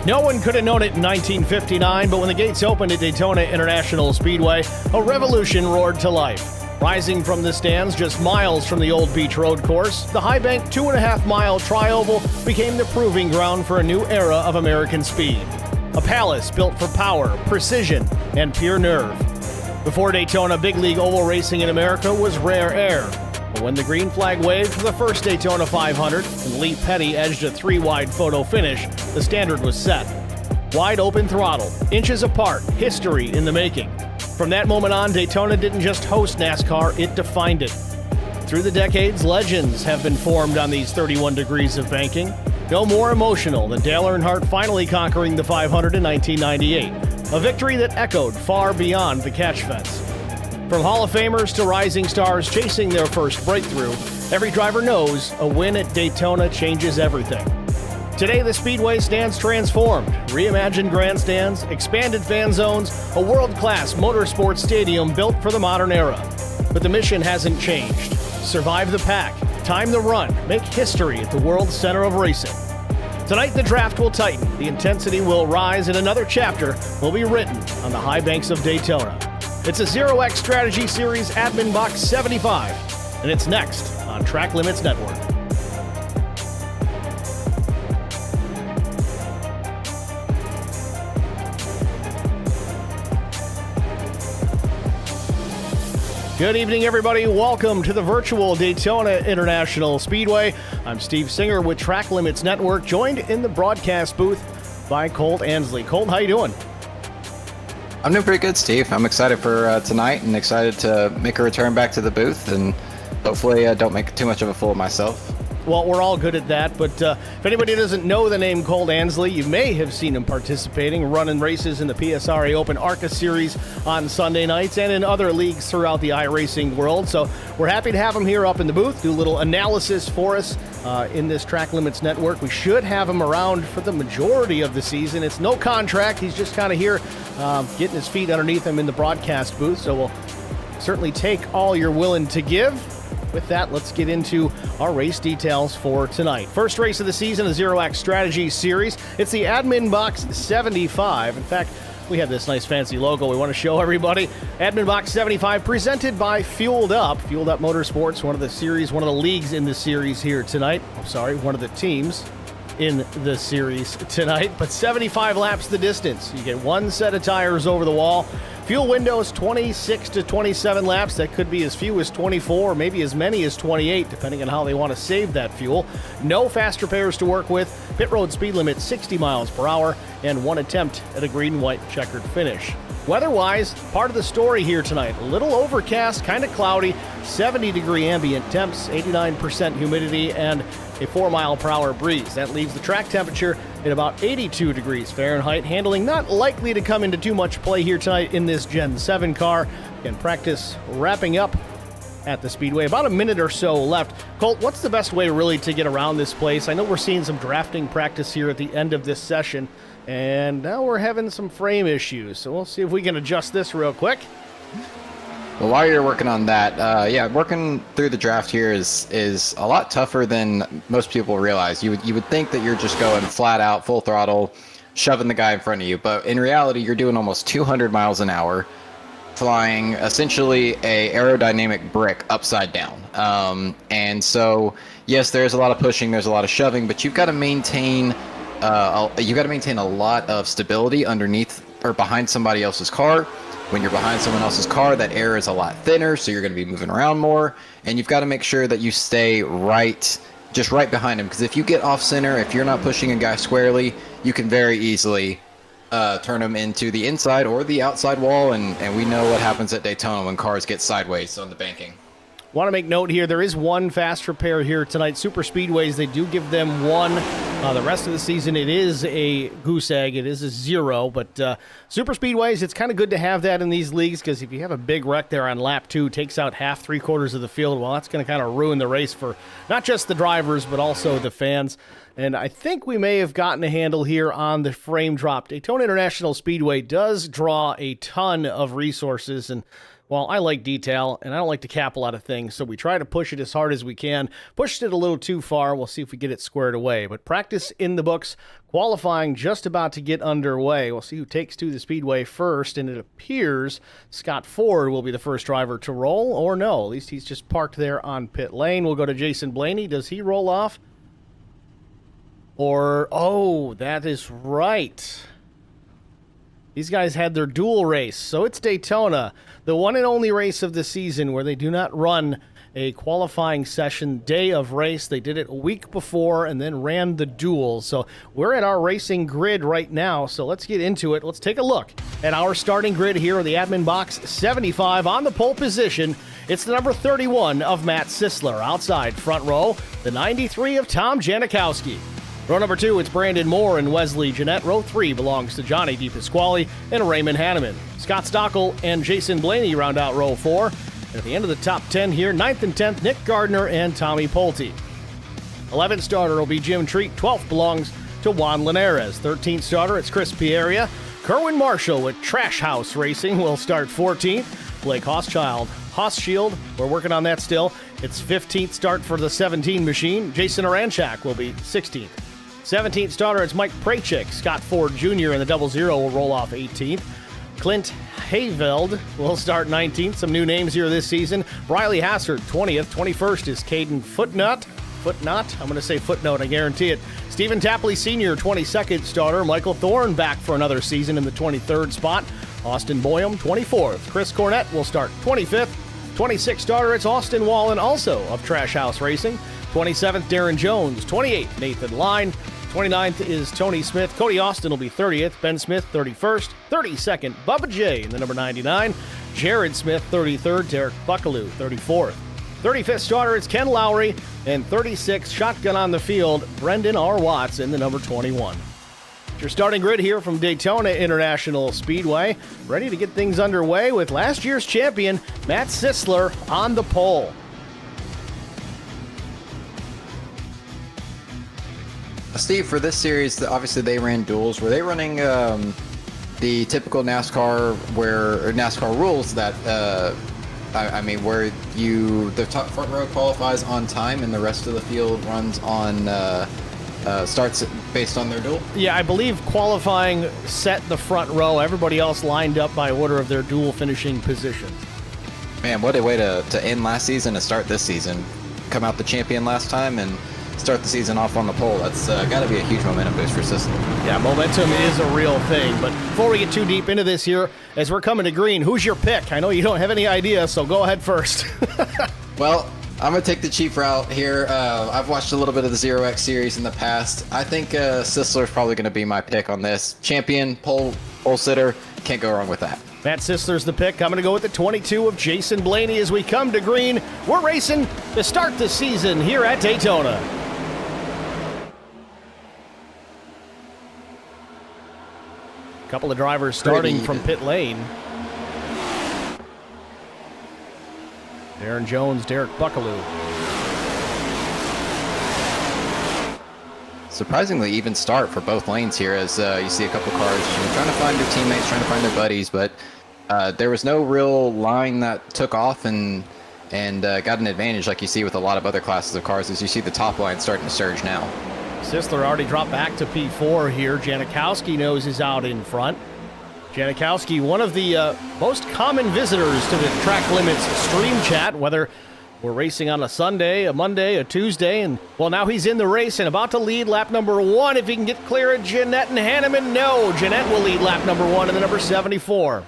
No one could have known it in 1959, but when the gates opened at Daytona International Speedway, a revolution roared to life. Rising from the stands just miles from the old beach road course, the high bank 2.5-mile tri-oval became the proving ground for a new era of American speed. A palace built for power, precision, and pure nerve. Before Daytona, big league oval racing in America was rare air. But when the green flag waved for the first Daytona 500 and Lee Petty edged a 3-wide photo finish, the standard was set. Wide open throttle, inches apart, history in the making. From that moment on, Daytona didn't just host NASCAR, it defined it. Through the decades, legends have been formed on these 31 degrees of banking. No more emotional than Dale Earnhardt finally conquering the 500 in 1998, a victory that echoed far beyond the catch fence. From Hall of Famers to rising stars chasing their first breakthrough, every driver knows a win at Daytona changes everything. Today, the Speedway stands transformed. Reimagined grandstands, expanded fan zones, a world-class motorsports stadium built for the modern era. But the mission hasn't changed. Survive the pack, time the run, make history at the world's center of racing. Tonight, the draft will tighten, the intensity will rise, and another chapter will be written on the high banks of Daytona. It's a ZeroX Strategy Series Admin Boxx 75, and it's next on Track Limits Network. Good evening, everybody. Welcome to the virtual Daytona International Speedway. I'm Steve Singer with Track Limits Network, joined in the broadcast booth by Colt Ansley. Colt, how you doing? I'm doing pretty good, Steve. I'm excited for tonight and excited to make a return back to the booth and hopefully don't make too much of a fool of myself. Well, we're all good at that, but if anybody doesn't know the name Colt Ansley, you may have seen him participating, running races in the PSRA Open ARCA Series on Sunday nights and in other leagues throughout the iRacing world. So we're happy to have him here up in the booth, do a little analysis for us in this Track Limits Network. We should have him around for the majority of the season. It's no contract. He's just kind of here getting his feet underneath him in the broadcast booth. So we'll certainly take all you're willing to give. With that, let's get into our race details for tonight. First race of the season, the ZeroX Strategy Series. It's the Admin Boxx 75. In fact, we have this nice fancy logo we want to show everybody. Admin Boxx 75 presented by Fueled Up. Fueled Up Motorsports, one of the leagues in the series here tonight. One of the teams in the series tonight. But 75 laps the distance. You get one set of tires over the wall. Fuel windows 26 to 27 laps. That could be as few as 24, or maybe as many as 28, depending on how they want to save that fuel. No fast repairs to work with. Pit road speed limit 60 miles per hour, and one attempt at a green and white checkered finish. Weather-wise, part of the story here tonight. A little overcast, kind of cloudy, 70-degree ambient temps, 89% humidity, and a 4-mile-per-hour breeze. That leaves the track temperature at about 82 degrees Fahrenheit. Handling not likely to come into too much play here tonight in this Gen 7 car. Again, practice wrapping up at the Speedway. About a minute or so left. Colt, what's the best way really to get around this place? I know we're seeing some drafting practice here at the end of this session, and now we're having some frame issues. So we'll see if we can adjust this real quick. Well, while you're working on that, working through the draft here is a lot tougher than most people realize. You would think that you're just going flat out, full throttle, shoving the guy in front of you, but in reality, you're doing almost 200 miles an hour, flying essentially a aerodynamic brick upside down. And so, yes, there's a lot of pushing, there's a lot of shoving, but you've got to maintain a lot of stability underneath or behind somebody else's car. When you're behind someone else's car, that air is a lot thinner, so you're going to be moving around more, and you've got to make sure that you stay just right behind him, because if you get off center, if you're not pushing a guy squarely, you can very easily turn him into the inside or the outside wall, and we know what happens at Daytona when cars get sideways on the banking. Want to make note here, there is one fast repair here tonight. Super Speedways, they do give them one. The rest of the season, it is a goose egg. It is a 0. But Super Speedways, it's kind of good to have that in these leagues, because if you have a big wreck there on lap 2, takes out half, 3/4 of the field, well, that's going to kind of ruin the race for not just the drivers, but also the fans. And I think we may have gotten a handle here on the frame drop. Daytona International Speedway does draw a ton of resources, and well, I like detail, and I don't like to cap a lot of things, so we try to push it as hard as we can. Pushed it a little too far. We'll see if we get it squared away. But practice in the books. Qualifying just about to get underway. We'll see who takes to the Speedway first, and it appears Scott Ford will be the first driver to roll, or no. At least he's just parked there on pit lane. We'll go to Jason Blaney. Does he roll off? Or, oh, that is right. These guys had their dual race, so it's Daytona, the one and only race of the season where they do not run a qualifying session day of race. They did it a week before and then ran the duel. So we're at our racing grid right now, so let's get into it. Let's take a look at our starting grid here in the admin box. 75 on the pole position. It's the number 31 of Matt Sisler. Outside front row, the 93 of Tom Janikowski. Row number 2, it's Brandon Moore and Wesley Jeanette. Row 3 belongs to Johnny DePasquale and Raymond Hanneman. Scott Stockel and Jason Blaney round out row 4. And at the end of the top 10 here, 9th and 10th, Nick Gardner and Tommy Pulte. 11th starter will be Jim Treat. 12th belongs to Juan Linares. 13th starter, it's Chris Pieria. Kerwin Marshall with Trash House Racing will start 14th. Blake Hochschild, Haas Shield, we're working on that still. It's 15th start for the 17 machine. Jason Aranchak will be 16th. 17th starter, it's Mike Prachik. Scott Ford Jr. in the 00 will roll off 18th. Clint Hayveld will start 19th. Some new names here this season. Riley Hassard, 20th. 21st is Caden Footnut. I'm going to say Footnote, I guarantee it. Stephen Tapley Sr., 22nd starter. Michael Thorne back for another season in the 23rd spot. Austin Boyum, 24th. Chris Cornett will start 25th. 26th starter, it's Austin Wallen, also of Trash House Racing. 27th, Darren Jones. 28th, Nathan Line. 29th is Tony Smith. Cody Austin will be 30th. Ben Smith, 31st. 32nd, Bubba J in the number 99. Jared Smith, 33rd. Derek Buckaloo, 34th. 35th starter, it's Ken Lowry. And 36th, shotgun on the field, Brendan R. Watts in the number 21. Your starting grid here from Daytona International Speedway. Ready to get things underway with last year's champion, Matt Sisler, on the pole. Steve, for this series, obviously they ran duels. Were they running the typical NASCAR NASCAR rules that where the top front row qualifies on time and the rest of the field runs on starts based on their duel? Yeah, I believe qualifying set the front row. Everybody else lined up by order of their duel finishing positions. Man, what a way to end last season to start this season. Come out the champion last time and start the season off on the pole. That's got to be a huge momentum boost for Sisler. Yeah, momentum is a real thing. But before we get too deep into this here, as we're coming to green, who's your pick? I know you don't have any idea, so go ahead first. Well, I'm going to take the cheap route here. I've watched a little bit of the ZeroX series in the past. I think Sisler is probably going to be my pick on this. Champion, pole sitter, can't go wrong with that. Matt Sisler's the pick. I'm going to go with the 22 of Jason Blaney as we come to green. We're racing to start the season here at Daytona. Couple of drivers starting from pit lane. Darren Jones, Derek Buckaloo. Surprisingly even start for both lanes here, as you see a couple cars trying to find their teammates, trying to find their buddies, but there was no real line that took off and got an advantage like you see with a lot of other classes of cars, as you see the top line starting to surge now. Sisler already dropped back to P4 here. Janikowski knows is out in front. Janikowski, one of the most common visitors to the Track Limits stream chat, whether we're racing on a Sunday, a Monday, a Tuesday, and well, now he's in the race and about to lead lap number 1. If he can get clear of Jeanette and Hanneman, no. Jeanette will lead lap number 1 in the number 74.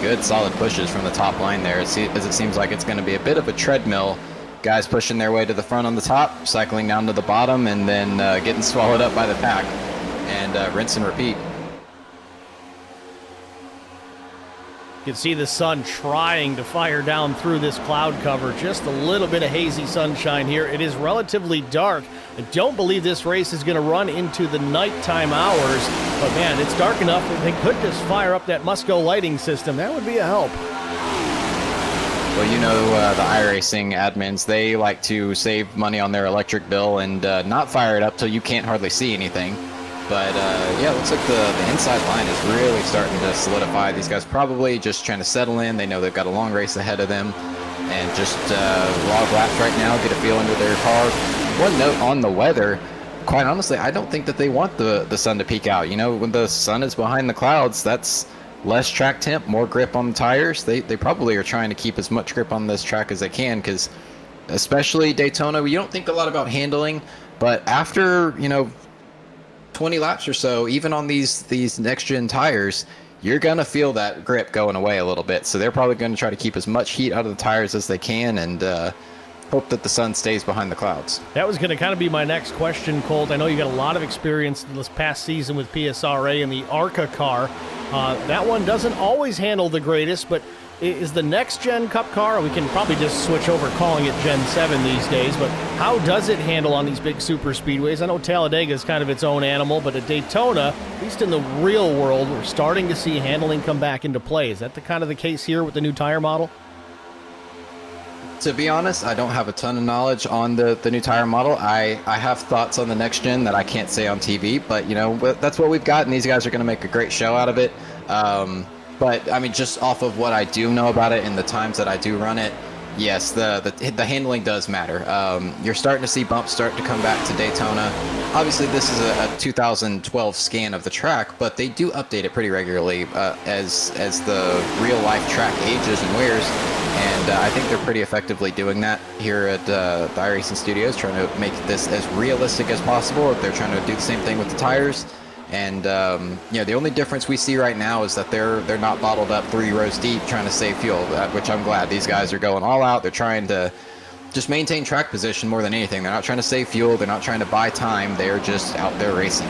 Good solid pushes from the top line there, as it seems like it's going to be a bit of a treadmill. Guys pushing their way to the front on the top, cycling down to the bottom, and then getting swallowed up by the pack. And rinse and repeat. You can see the sun trying to fire down through this cloud cover. Just a little bit of hazy sunshine here. It is relatively dark. I don't believe this race is going to run into the nighttime hours. But man, it's dark enough that they could just fire up that Musco lighting system. That would be a help. Well, you know, the iRacing admins, they like to save money on their electric bill and not fire it up till you can't hardly see anything. But yeah, it looks like the inside line is really starting to solidify. These guys probably just trying to settle in. They know they've got a long race ahead of them and just log laps right now, get a feel into their car. One note on the weather, quite honestly, I don't think that they want the sun to peek out. You know, when the sun is behind the clouds, that's less track temp, more grip on the tires. They probably are trying to keep as much grip on this track as they can, because especially Daytona, you don't think a lot about handling, but after, you know, 20 laps or so, even on these next gen tires, you're gonna feel that grip going away a little bit. So they're probably going to try to keep as much heat out of the tires as they can, and hope that the sun stays behind the clouds. That was going to kind of be my next question, Colt. I know you got a lot of experience this past season with PSRA and the ARCA car. That one doesn't always handle the greatest, but is the next gen Cup car, we can probably just switch over calling it Gen 7 these days, but how does it handle on these big super speedways? I know Talladega is kind of its own animal, but at Daytona, at least in the real world, we're starting to see handling come back into play. Is that the kind of the case here with the new tire model? To be honest, I don't have a ton of knowledge on the new tire model. I have thoughts on the next gen that I can't say on TV, but you know, that's what we've got, and these guys are going to make a great show out of it. But I mean, just off of what I do know about it and the times that I do run it, yes, the handling does matter. You're starting to see bumps start to come back to Daytona. Obviously, this is a 2012 scan of the track, but they do update it pretty regularly as the real life track ages and wears. And I think they're pretty effectively doing that here at the iRacing Studios, trying to make this as realistic as possible. They're trying to do the same thing with the tires. And you know, the only difference we see right now is that they're not bottled up 3 rows deep trying to save fuel, which I'm glad. These guys are going all out. They're trying to just maintain track position more than anything. They're not trying to save fuel. They're not trying to buy time. They're just out there racing.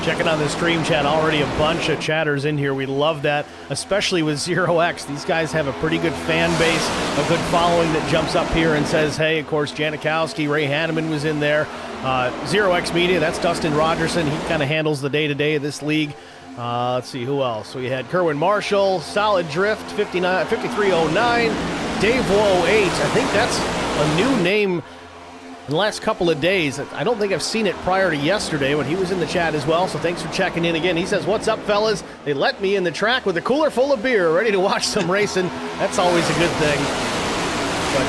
Checking on the stream chat, already a bunch of chatters in here. We love that, especially with ZeroX. These guys have a pretty good fan base, a good following that jumps up here and says, hey, of course, Janikowski, Ray Hanneman was in there. ZeroX Media, that's Dustin Rogerson. He kind of handles the day-to-day of this league. Let's see, who else? We had Kerwin Marshall, Solid Drift, 5309, Dave 08. I think that's a new name in the last couple of days. I don't think I've seen it prior to yesterday when he was in the chat as well, so thanks for checking in again. He says, what's up, fellas? They let me in the track with a cooler full of beer, ready to watch some racing. That's always a good thing. But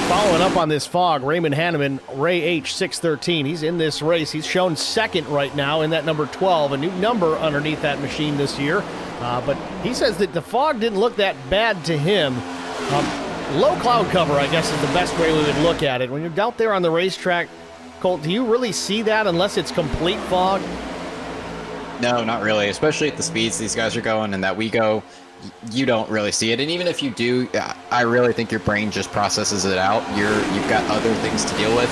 following up on this fog, Raymond Hanneman, Ray H613, he's in this race. He's shown second right now in that number 12, a new number underneath that machine this year. But he says that the fog didn't look that bad to him. Low cloud cover, I guess, is the best way we would look at it. When you're out there on the racetrack, Colt, do you really see that unless it's complete fog? No, not really, especially at the speeds these guys are going and that we go. You don't really see it, and even if you do, I really think your brain just processes it out. You've got other things to deal with,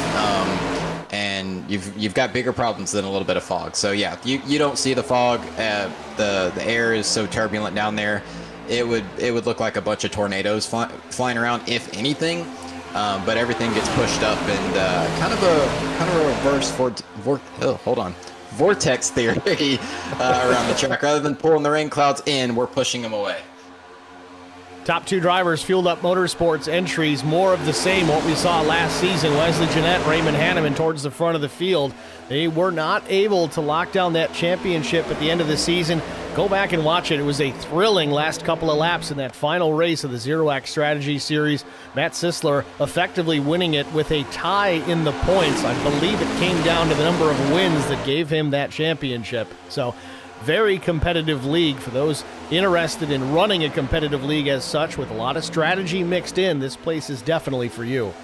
and you've got bigger problems than a little bit of fog. So yeah, you don't see the fog. The air is so turbulent down there. It would look like a bunch of tornadoes flying around, if anything. But everything gets pushed up, and kind of a reverse vortex theory around the track. Rather than pulling the rain clouds in, we're pushing them away. Top 2 drivers, Fueled Up Motorsports entries, more of the same, what we saw last season. Wesley Jeanette, Raymond Hanneman towards the front of the field. They were not able to lock down that championship at the end of the season. Go back and watch it. It was a thrilling last couple of laps in that final race of the ZeroX Strategy Series. Matt Sisler effectively winning it with a tie in the points. I believe it came down to the number of wins that gave him that championship. So, very competitive league for those interested in running a competitive league as such, with a lot of strategy mixed in. This place is definitely for you.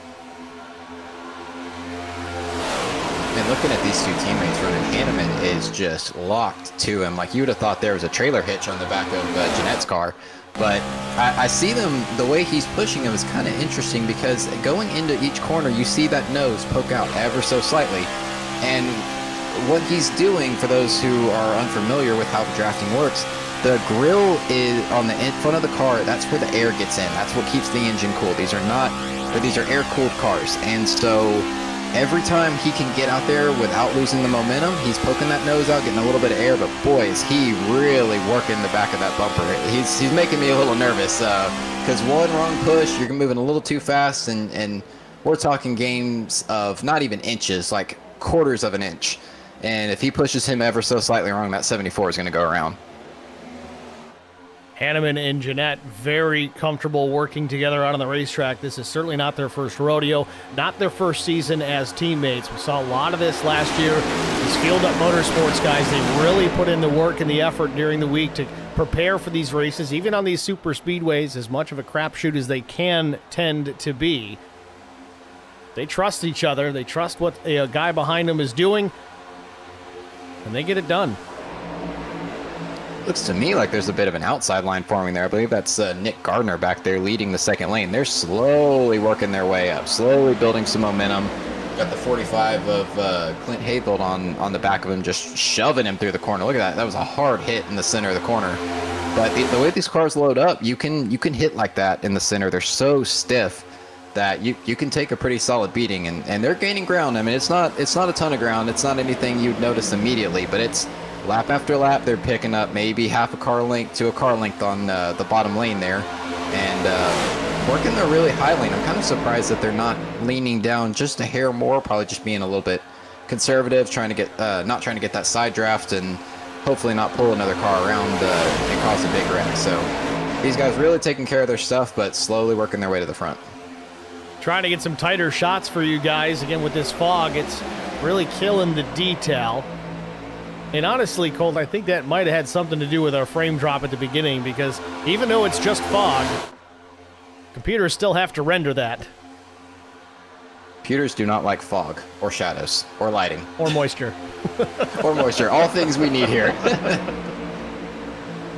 And looking at these two teammates, Hanneman is just locked to him. Like, you would have thought there was a trailer hitch on the back of Jeanette's car. But I see them, the way he's pushing him is kind of interesting, because going into each corner, you see that nose poke out ever so slightly. And what he's doing, for those who are unfamiliar with how the drafting works, the grill is on the front of the car. That's where the air gets in. That's what keeps the engine cool. These are air-cooled cars. And so every time he can get out there without losing the momentum, he's poking that nose out, getting a little bit of air, but boy, is he really working the back of that bumper. He's making me a little nervous, because one wrong push, you're moving a little too fast, and we're talking games of not even inches, like quarters of an inch. And if he pushes him ever so slightly wrong, that 74 is going to go around. Hanneman and Jeanette very comfortable working together out on the racetrack. This is certainly not their first rodeo, not their first season as teammates. We saw a lot of this last year. These Field Up Motorsports guys, they really put in the work and the effort during the week to prepare for these races, even on these super speedways, as much of a crapshoot as they can tend to be. They trust each other. They trust what a guy behind them is doing, and they get it done. Looks to me like there's a bit of an outside line forming there. I believe that's Nick Gardner back there leading the second lane. They're slowly working their way up, slowly building some momentum. Got the 45 of Clint Hayfield on the back of him, just shoving him through the corner. Look at that. That was a hard hit in the center of the corner. But the way these cars load up, you can hit like that in the center. They're so stiff that you can take a pretty solid beating, and they're gaining ground. I mean, it's not a ton of ground. It's not anything you'd notice immediately, but it's lap after lap, they're picking up maybe half a car length to a car length on the bottom lane there, and working the really high lane. I'm kind of surprised that they're not leaning down just a hair more, probably just being a little bit conservative, trying to get not trying to get that side draft, and hopefully not pull another car around and cause a big wreck. So these guys really taking care of their stuff, but slowly working their way to the front. Trying to get some tighter shots for you guys. Again, with this fog, it's really killing the detail. And honestly, Colt, I think that might have had something to do with our frame drop at the beginning, because even though it's just fog, computers still have to render that. Computers do not like fog or shadows or lighting. Or moisture. Or moisture. All things we need here.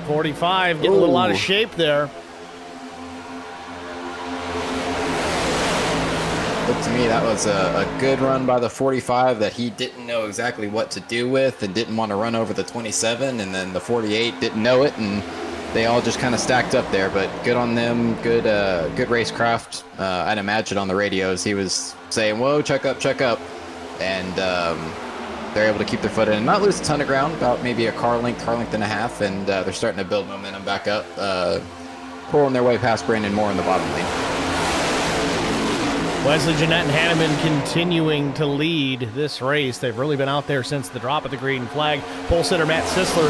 45, getting a little out of shape there. Looked to me that was a good run by the 45 that he didn't know exactly what to do with and didn't want to run over the 27, and then the 48 didn't know it, and they all just kind of stacked up there. But good on them, good racecraft. I'd imagine on the radios he was saying, whoa, check up, and they're able to keep their foot in and not lose a ton of ground, about maybe a car length and a half, and they're starting to build momentum back up, pulling their way past Brandon Moore in the bottom lane. Wesley, Jeanette, and Hanneman continuing to lead this race. They've really been out there since the drop of the green flag. Pole sitter Matt Sisler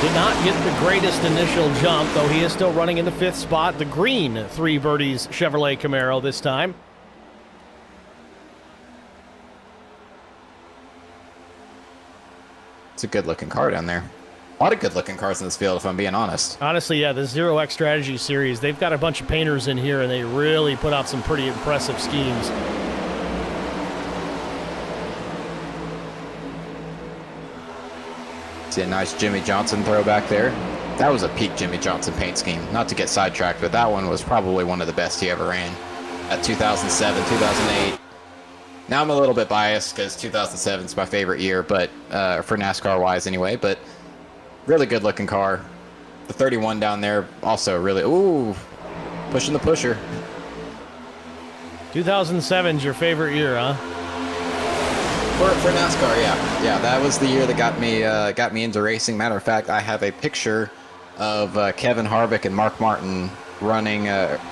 did not get the greatest initial jump, though he is still running in the 5th spot. The green 3 birdies Chevrolet Camaro this time. It's a good-looking car down there. A lot of good-looking cars in this field, if I'm being honest. Honestly, yeah, the ZeroX Strategy Series, they've got a bunch of painters in here, and they really put out some pretty impressive schemes. See a nice Jimmy Johnson throw back there. That was a peak Jimmy Johnson paint scheme. Not to get sidetracked, but that one was probably one of the best he ever ran. At 2007, 2008. Now I'm a little bit biased because 2007 is my favorite year, but for NASCAR-wise anyway, but really good looking car. The 31 down there also really, pushing the pusher. 2007's your favorite year, huh? For NASCAR, yeah, that was the year that got me into racing. Matter of fact, I have a picture of Kevin Harvick and Mark Martin running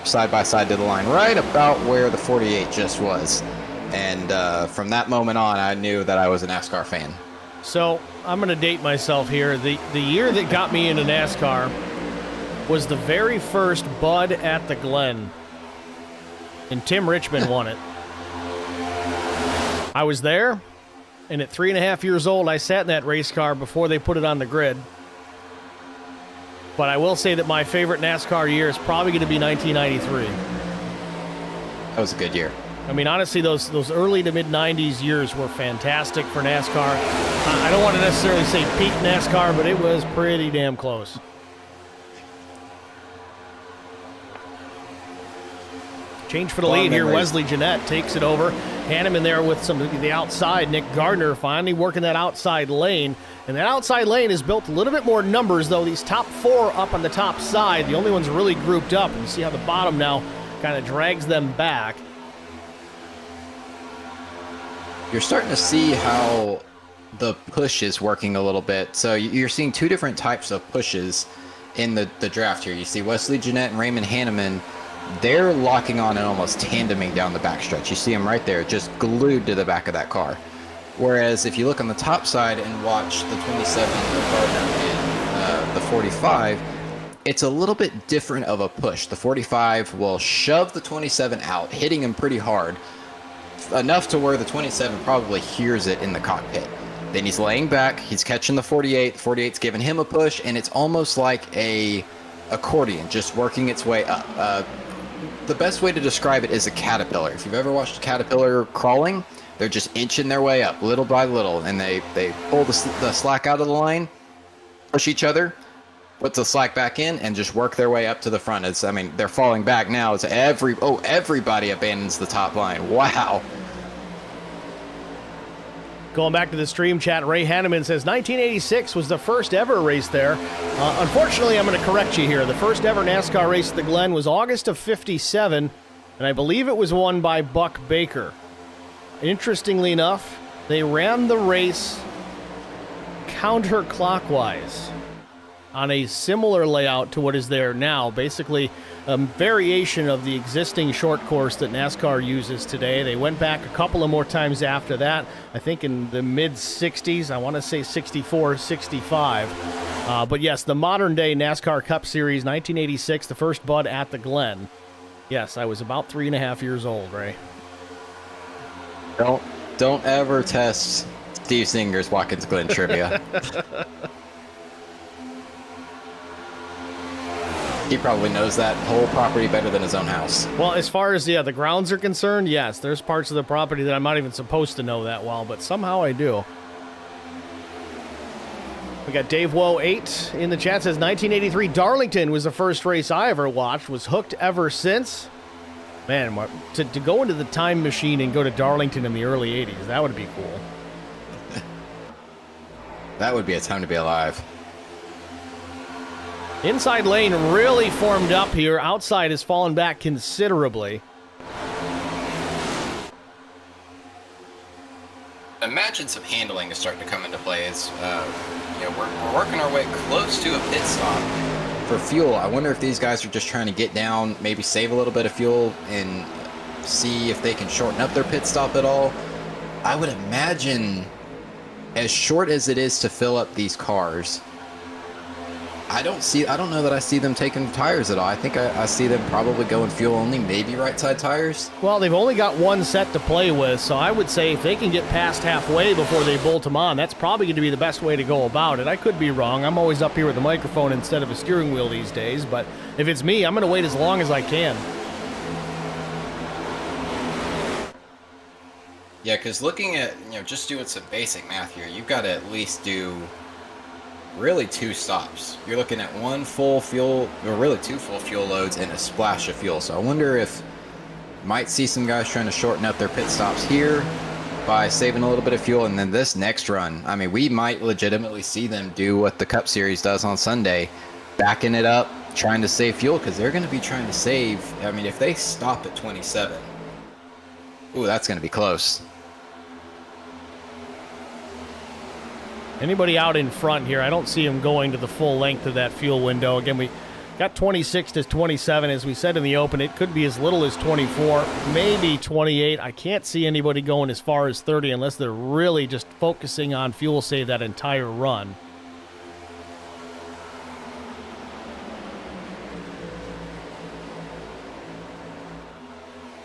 side by side to the line, right about where the 48 just was. And from that moment on, I knew that I was a NASCAR fan. So I'm going to date myself here. The year that got me into NASCAR was the very first Bud at the Glen, and Tim Richmond won it. I was there, and at 3.5 years old, I sat in that race car before they put it on the grid. But I will say that my favorite NASCAR year is probably going to be 1993. That was a good year. I mean, honestly, those early to mid-'90s years were fantastic for NASCAR. I don't want to necessarily say peak NASCAR, but it was pretty damn close. Change for the lead here. Wesley Jeanette takes it over. Hanneman there with some of the outside. Nick Gardner finally working that outside lane. And that outside lane is built a little bit more numbers, though. These top 4 up on the top side, the only ones really grouped up. And you see how the bottom now kind of drags them back. you're starting to see how the push is working a little bit. So you're seeing two different types of pushes in the draft here. You see Wesley Jeanette and Raymond Hanneman. They're locking on and almost tandeming down the backstretch. You see them right there, just glued to the back of that car. Whereas if you look on the top side and watch the 27, the Gardner, and the 45, it's a little bit different of a push. The 45 will shove the 27 out, hitting him pretty hard, enough to where the 27 probably hears it in the cockpit. Then he's laying back, he's catching the 48, the 48's giving him a push, and it's almost like a accordion, just working its way up. The best way to describe it is a caterpillar. If you've ever watched a caterpillar crawling, they're just inching their way up little by little, and they pull the slack out of the line, push each other, put the slack back in, and just work their way up to the front. They're falling back now. It's everybody abandons the top line. Wow. Going back to the stream chat, Ray Hanneman says 1986 was the first ever race there. Unfortunately, I'm going to correct you here. The first ever NASCAR race at the Glen was August of 57, and I believe it was won by Buck Baker. Interestingly enough, they ran the race counterclockwise on a similar layout to what is there now. Basically, a variation of the existing short course that NASCAR uses today. They went back a couple of more times after that, I think in the mid-60s. I want to say 64, 65. But yes, the modern-day NASCAR Cup Series, 1986, the first Bud at the Glen. Yes, I was about 3.5 years old, Ray. Don't ever test Steve Singer's Watkins Glen trivia. He probably knows that whole property better than his own house. Well, as far as the grounds are concerned, yes, there's parts of the property that I'm not even supposed to know that well, but somehow I do. We got Dave Woe 8 in the chat, says 1983 Darlington was the first race I ever watched, was hooked ever since. Man, to go into the time machine and go to Darlington in the early 80s, that would be cool. That would be a time to be alive. Inside lane really formed up here. Outside has fallen back considerably. Imagine some handling is starting to come into play. As we're working our way close to a pit stop for fuel. I wonder if these guys are just trying to get down, maybe save a little bit of fuel, and see if they can shorten up their pit stop at all. I would imagine, as short as it is to fill up these cars, I don't know that I see them taking tires at all. I think I see them probably going fuel only, maybe right side tires. Well, they've only got one set to play with, so I would say if they can get past halfway before they bolt them on, that's probably going to be the best way to go about it. I could be wrong. I'm always up here with a microphone instead of a steering wheel these days, but if it's me, I'm going to wait as long as I can. Yeah, because looking at, just doing some basic math here, you've got to at least do really 2 stops. You're looking at 1 full fuel, or really 2 full fuel loads and a splash of fuel. So I wonder if might see some guys trying to shorten up their pit stops here by saving a little bit of fuel. And then this next run, we might legitimately see them do what the Cup Series does on Sunday, backing it up, trying to save fuel, because they're going to be trying to save. If they stop at 27, ooh, that's going to be close. Anybody out in front here, I don't see him going to the full length of that fuel window. Again, we got 26 to 27. As we said in the open, it could be as little as 24, maybe 28. I can't see anybody going as far as 30 unless they're really just focusing on fuel save that entire run.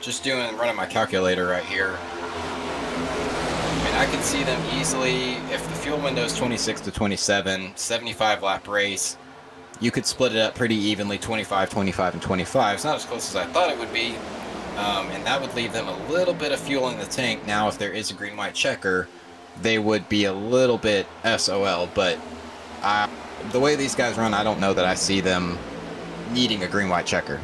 Just running my calculator right here. I could see them easily, if the fuel window is 26 to 27, 75 lap race, you could split it up pretty evenly, 25, 25, and 25. It's not as close as I thought it would be, and that would leave them a little bit of fuel in the tank. Now, if there is a green-white checker, they would be a little bit SOL, but the way these guys run, I don't know that I see them needing a green-white checker.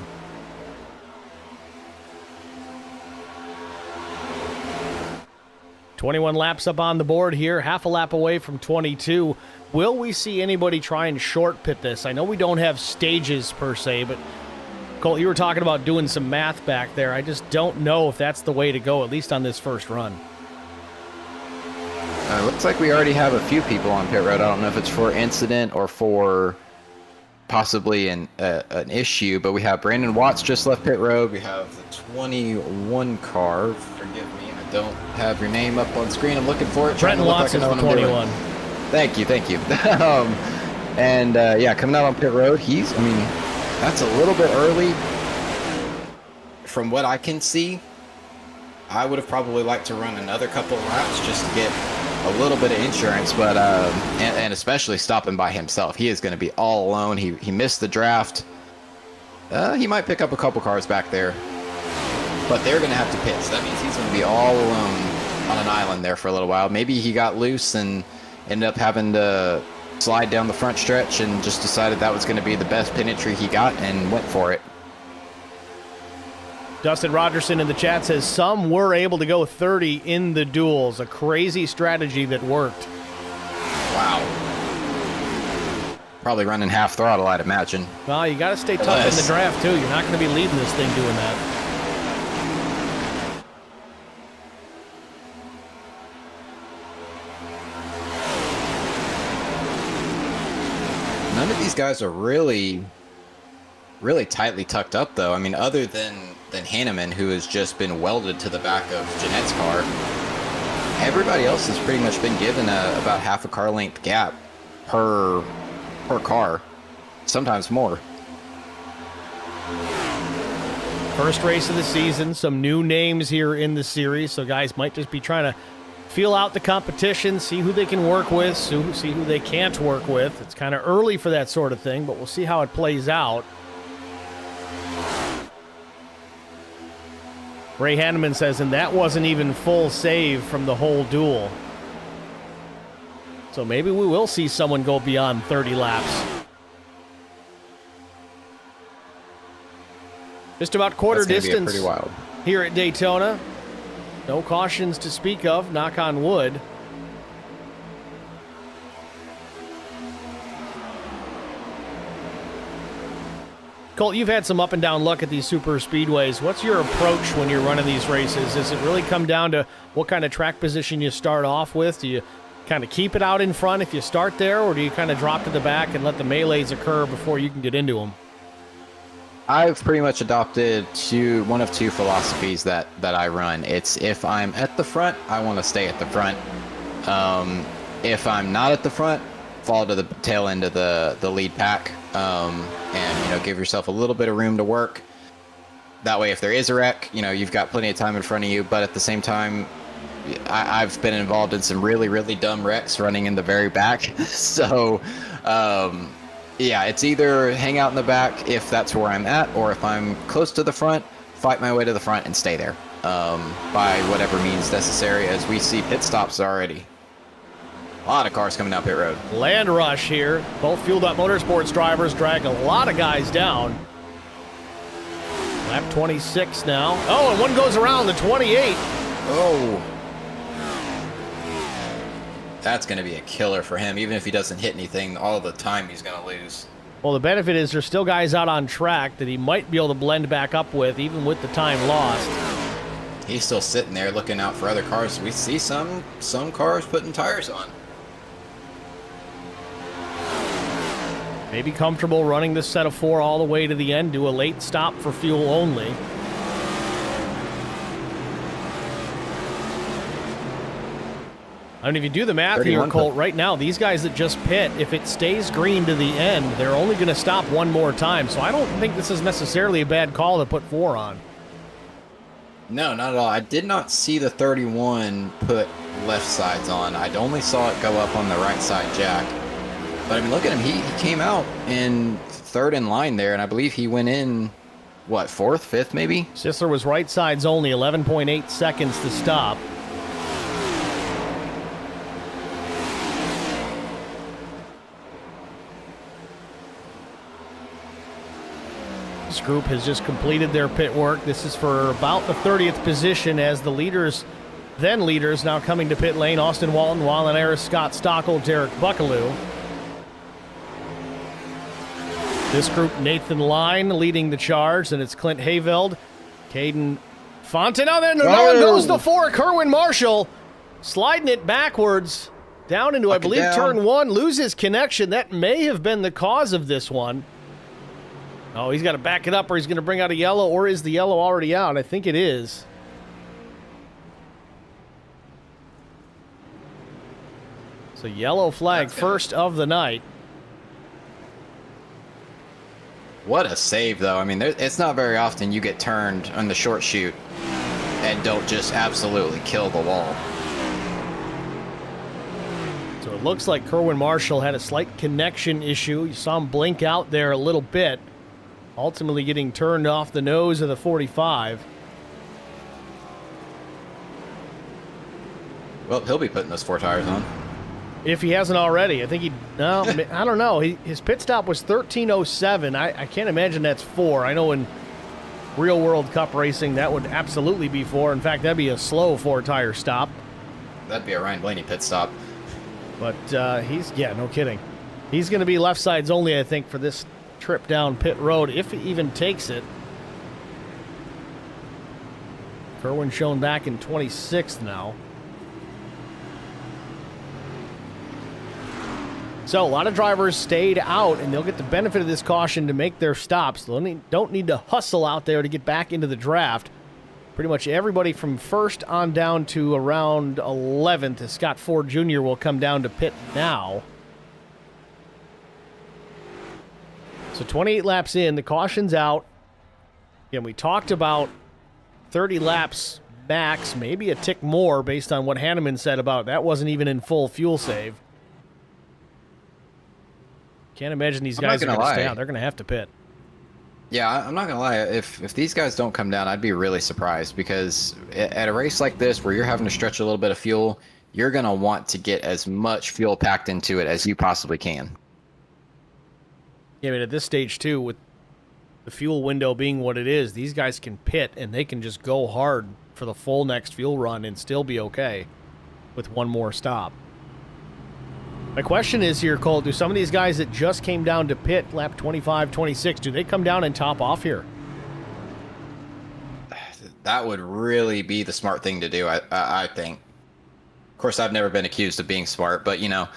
21 laps up on the board here, half a lap away from 22. Will we see anybody try and short pit this? I know we don't have stages per se, but Colt, you were talking about doing some math back there. I just don't know if that's the way to go, at least on this first run. Looks like we already have a few people on pit road. I don't know if it's for incident or for possibly an issue, but we have Brandon Watts just left pit road. We have the 21 car. Forgive me, I don't have your name up on screen. I'm looking for it. Brenton Watts is the 21. Thank you. Yeah, coming out on pit road, I mean, that's a little bit early. From what I can see, I would have probably liked to run another couple of laps just to get a little bit of insurance, but and especially stopping by himself. He is going to be all alone. He missed the draft. He might pick up a couple cars back there, but they're going to have to pit. So that means he's going to be all alone on an island there for a little while. Maybe he got loose and ended up having to slide down the front stretch and just decided that was going to be the best pit entry he got and went for it. Dustin Rogerson in the chat says some were able to go 30 in the duels. A crazy strategy that worked. Wow. Probably running half throttle, I'd imagine. Well, you got to stay tough in the draft, too. You're not going to be leading this thing doing that. None of these guys are really tightly tucked up, though. I mean, other than Hanneman, who has just been welded to the back of Jeanette's car, everybody else has pretty much been given about half a car length gap per car, sometimes more. First race of the season, some new names here in the series, so guys might just be trying to feel out the competition, see who they can work with, see who they can't work with. It's kind of early for that sort of thing, but we'll see how it plays out. Ray Hanneman says, and that wasn't even full save from the whole duel. So maybe we will see someone go beyond 30 laps. Just about quarter distance pretty wild here at Daytona. No cautions to speak of, knock on wood. Colt, you've had some up and down luck at these super speedways. What's your approach when you're running these races? Does it really come down to what kind of track position you start off with? Do you kind of keep it out in front if you start there, or do you kind of drop to the back and let the melees occur before you can get into them? I've pretty much adopted one of two philosophies that I run. It's if I'm at the front, I want to stay at the front. If I'm not at the front, fall to the tail end of the lead pack, and give yourself a little bit of room to work. That way, if there is a wreck, you've got plenty of time in front of you. But at the same time, I've been involved in some really dumb wrecks running in the very back. So yeah, it's either hang out in the back if that's where I'm at, or if I'm close to the front, fight my way to the front and stay there by whatever means necessary, as we see pit stops already. A lot of cars coming down pit road. Land rush here. Both Fueled Up Motorsports drivers drag a lot of guys down. Lap 26 now. Oh, and one goes around the 28. Oh. That's going to be a killer for him. Even if he doesn't hit anything, all the time he's going to lose. Well, the benefit is there's still guys out on track that he might be able to blend back up with, even with the time lost. He's still sitting there looking out for other cars. We see some cars putting tires on. Maybe comfortable running this set of four all the way to the end, do a late stop for fuel only. I mean, if you do the math here, Colt, right now, these guys that just pit, if it stays green to the end, they're only going to stop one more time. So I don't think this is necessarily a bad call to put four on. No, not at all. I did not see the 31 put left sides on. I only saw it go up on the right side jack. But I mean, look at him. He came out in third in line there, and I believe he went in, what, fourth, fifth maybe? Sisler was right sides only, 11.8 seconds to stop. This group has just completed their pit work. This is for about the 30th position as the leaders, then leaders, now coming to pit lane. Austin Walton, Wallen Harris, Scott Stockel, Derek Buckaloo. This group, Nathan Line leading the charge, and it's Clint Hayveld, Caden Fonten. Now then, down goes the four, Kerwin Marshall. sliding it backwards down into, I Bucket believe, down. turn 1, loses connection. That may have been the cause of this one. Oh, he's got to back it up or he's going to bring out a yellow, or is the yellow already out? I think it is. So yellow flag, first of the night. What a save, though. I mean, it's not very often you get turned on the short shoot and don't just absolutely kill the wall. So it looks like Kerwin Marshall had a slight connection issue. You saw him blink out there a little bit, ultimately getting turned off the nose of the 45. Well, he'll be putting those 4 tires on. If he hasn't already. I think he... No, I don't know. His pit stop was 13:07. I can't imagine that's 4. I know in real World Cup racing, that would absolutely be 4. In fact, that'd be a slow 4-tire stop. That'd be a Ryan Blaney pit stop. But he's... Yeah, no kidding. He's going to be left sides only, I think, for this trip down pit road, if he even takes it. Kerwin shown back in 26th now. So a lot of drivers stayed out, and they'll get the benefit of this caution to make their stops. They don't need to hustle out there to get back into the draft. Pretty much everybody from first on down to around 11th, as Scott Ford Jr. will come down to pit now. So 28 laps in, the caution's out. Again, we talked about 30 laps max, maybe a tick more based on what Hanneman said about it. That wasn't even in full fuel save. Can't imagine these guys are going to stay out. They're going to have to pit. Yeah, I'm not going to lie. If these guys don't come down, I'd be really surprised, because at a race like this where you're having to stretch a little bit of fuel, you're going to want to get as much fuel packed into it as you possibly can. Yeah, I mean, at this stage, too, with the fuel window being what it is, these guys can pit and they can just go hard for the full next fuel run and still be okay with one more stop. My question is here, Cole, do some of these guys that just came down to pit lap 25, 26, do they come down and top off here? That would really be the smart thing to do, I think. Of course, I've never been accused of being smart, but, you know.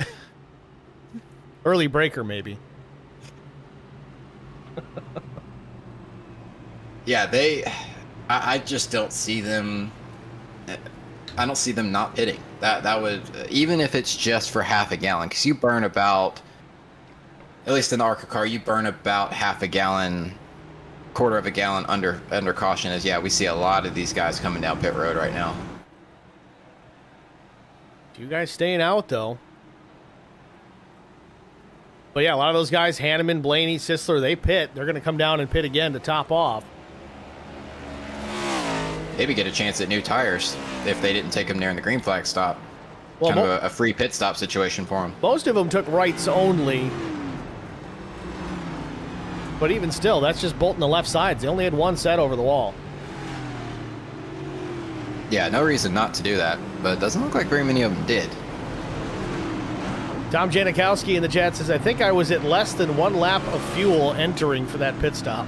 Early breaker, maybe. Yeah, I just don't see them. I don't see them not pitting. That would, even if it's just for half a gallon, because you burn about, at least in the ARCA car, you burn about half a gallon, quarter of a gallon under caution. As yeah, we see a lot of these guys coming down pit road right now. You guys staying out though. But yeah, a lot of those guys, Hanneman, Blaney, Sisler, they pit. They're going to come down and pit again to top off. Maybe get a chance at new tires if they didn't take them during the green flag stop. Well, kind of a free pit stop situation for them. Most of them took rights only. But even still, that's just bolting the left sides. They only had one set over the wall. Yeah, no reason not to do that, but it doesn't look like very many of them did. Tom Janikowski in the chat says, I think I was at less than 1 lap of fuel entering for that pit stop.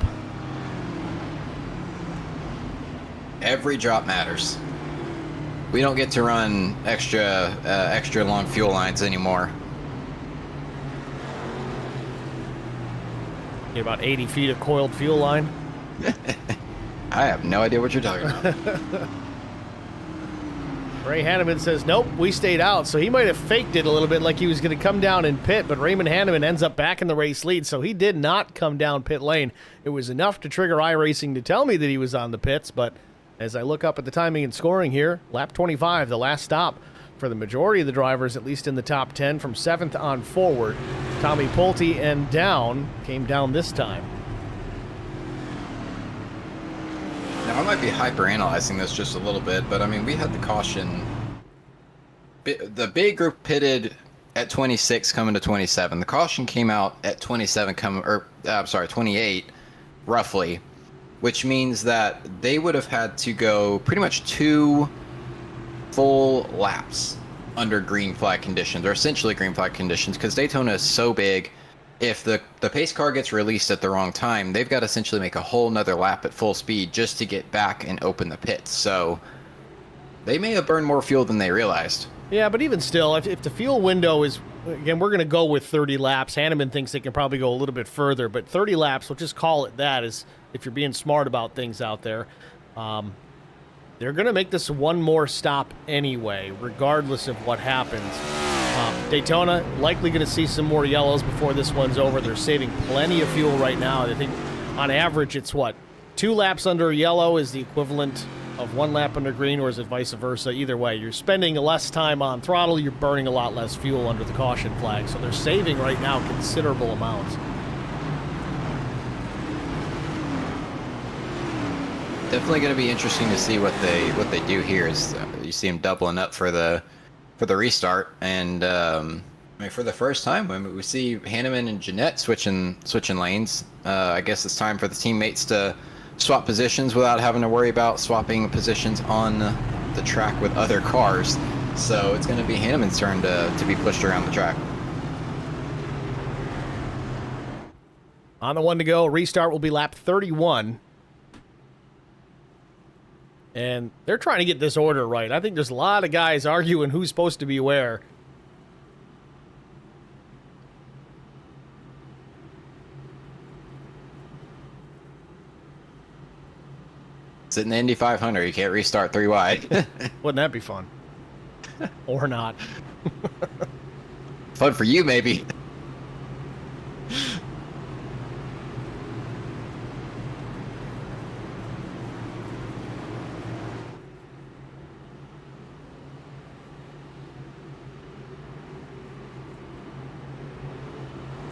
Every drop matters. We don't get to run extra long fuel lines anymore. Get about 80 feet of coiled fuel line. I have no idea what you're talking about. Ray Hanneman says, nope, we stayed out. So he might have faked it a little bit like he was going to come down and pit, but Raymond Hanneman ends up back in the race lead, so he did not come down pit lane. It was enough to trigger iRacing to tell me that he was on the pits, but as I look up at the timing and scoring here, lap 25, the last stop for the majority of the drivers, at least in the top 10, from 7th on forward. Tommy Pulte and down came down this time. Now, I might be hyper-analyzing this just a little bit, but I mean, we had the caution. The big group pitted at 26 coming to 27. The caution came out at 28, roughly, which means that they would have had to go pretty much 2 full laps under green flag conditions, or essentially green flag conditions, because Daytona is so big. If the pace car gets released at the wrong time, they've got to essentially make a whole nother lap at full speed just to get back and open the pits. So They may have burned more fuel than they realized. Yeah, but even still, if the fuel window is, again, we're going to go with 30 laps. Hanneman thinks they can probably go a little bit further, but 30 laps, we'll just call it that, is if you're being smart about things out there. They're going to make this one more stop anyway, regardless of what happens. Daytona, likely going to see some more yellows before this one's over. They're saving plenty of fuel right now. I think on average it's what? 2 laps under yellow is the equivalent of 1 lap under green, or is it vice versa? Either way, you're spending less time on throttle, you're burning a lot less fuel under the caution flag. So they're saving right now considerable amounts. Definitely going to be interesting to see what they do here. Is you see them doubling up for the restart, and I mean, for the first time, we see Hanneman and Jeanette switching lanes. I guess it's time for the teammates to swap positions without having to worry about swapping positions on the track with other cars. So it's going to be Hanneman's turn to be pushed around the track. On the one to go, restart will be lap 31. And they're trying to get this order right. I think there's a lot of guys arguing who's supposed to be where. It's in the Indy 500. You can't restart 3 wide. Wouldn't that be fun? Or not. Fun for you, maybe.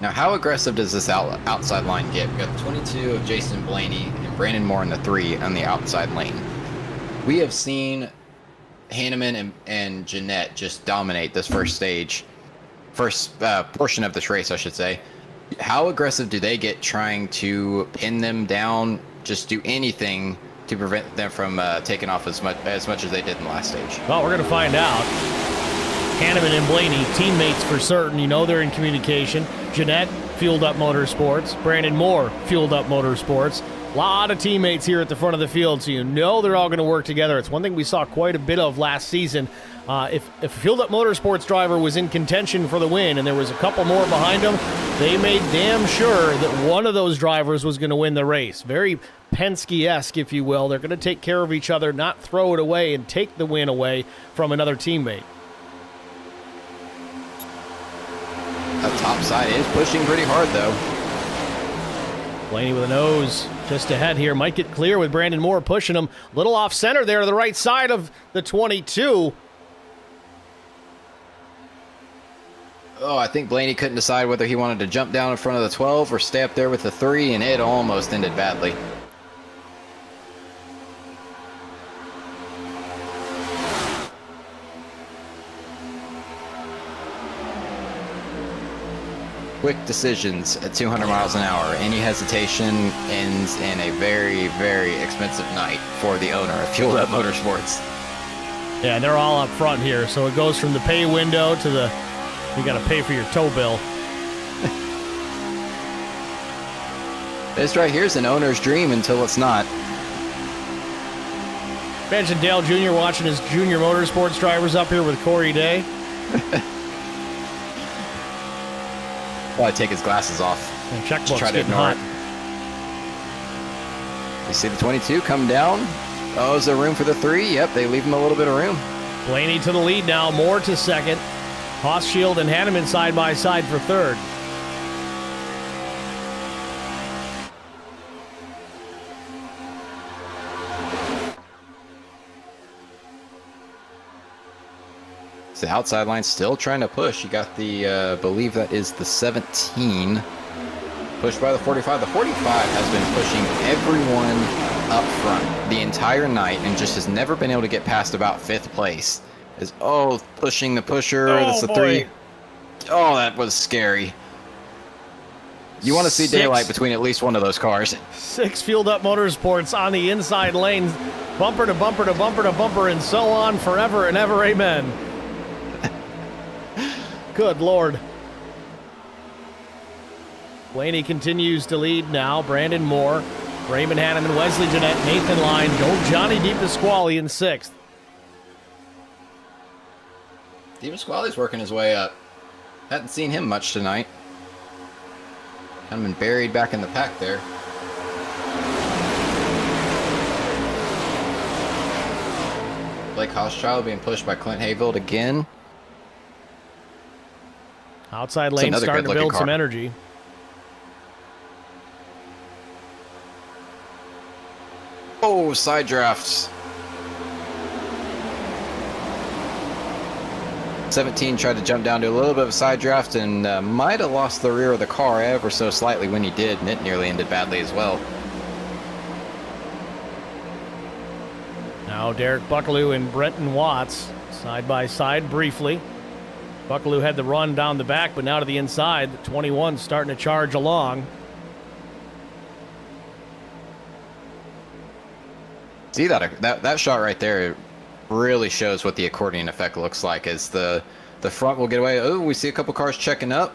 Now, how aggressive does this outside line get? We got the 22 of Jason Blaney and Brandon Moore in the 3 on the outside lane. We have seen Hanneman and Jeanette just dominate this first portion of this race, I should say. How aggressive do they get trying to pin them down, just do anything to prevent them from taking off as much as they did in the last stage? Well, we're going to find out. Hanneman and Blaney, teammates for certain. You know they're in communication. Jeanette, Fueled Up Motorsports. Brandon Moore, Fueled Up Motorsports. A lot of teammates here at the front of the field, so you know they're all going to work together. It's one thing we saw quite a bit of last season. If a Fueled Up Motorsports driver was in contention for the win and there was a couple more behind him, they made damn sure that one of those drivers was going to win the race. Very Penske-esque, if you will. They're going to take care of each other, not throw it away and take the win away from another teammate. The top side is pushing pretty hard, though. Blaney with a nose just ahead here. Might get clear with Brandon Moore pushing him. Little off center there to the right side of the 22. Oh, I think Blaney couldn't decide whether he wanted to jump down in front of the 12 or stay up there with the 3, and it almost ended badly. Quick decisions at 200 miles an hour. Any hesitation ends in a very, very expensive night for the owner of Fueled Up Motorsports. Yeah, they're all up front here, so it goes from the pay window to the, you got to pay for your tow bill. This right here is an owner's dream until it's not. Imagine Dale Jr. watching his junior motorsports drivers up here with Corey Day. Probably take his glasses off. And checkbook's try to getting ignore hot. You see the 22 come down. Oh, is there room for the 3? Yep, they leave him a little bit of room. Blaney to the lead now, Moore to second. Hochschild and Hanneman side by side for third. The outside line still trying to push. You got the, I believe that is the 17. Pushed by the 45. The 45 has been pushing everyone up front the entire night and just has never been able to get past about 5th place. Is pushing the pusher. Oh, That's the boy. 3. Oh, that was scary. You want to see 6. daylight between at least one of those cars. 6 Fueled Up Motorsports on the inside lane. Bumper to bumper to bumper to bumper and so on forever and ever. Amen. Good Lord. Blaney continues to lead now. Brandon Moore, Raymond Hanneman, Wesley Jeanette, Nathan Line, Johnny Deep Pasquale in 6th. Pasquale's working his way up. Hadn't seen him much tonight. Kind of been buried back in the pack there. Blake Hochschild being pushed by Clint Hayfield again. Outside lane starting to build some energy. Oh, side drafts. 17 tried to jump down to a little bit of a side draft and might have lost the rear of the car ever so slightly when he did, and it nearly ended badly as well. Now Derek Buckaloo and Brenton Watts side by side briefly. Buckaloo had the run down the back, but now to the inside. The 21 starting to charge along. See that shot right there really shows what the accordion effect looks like as the front will get away. Oh, we see a couple cars checking up.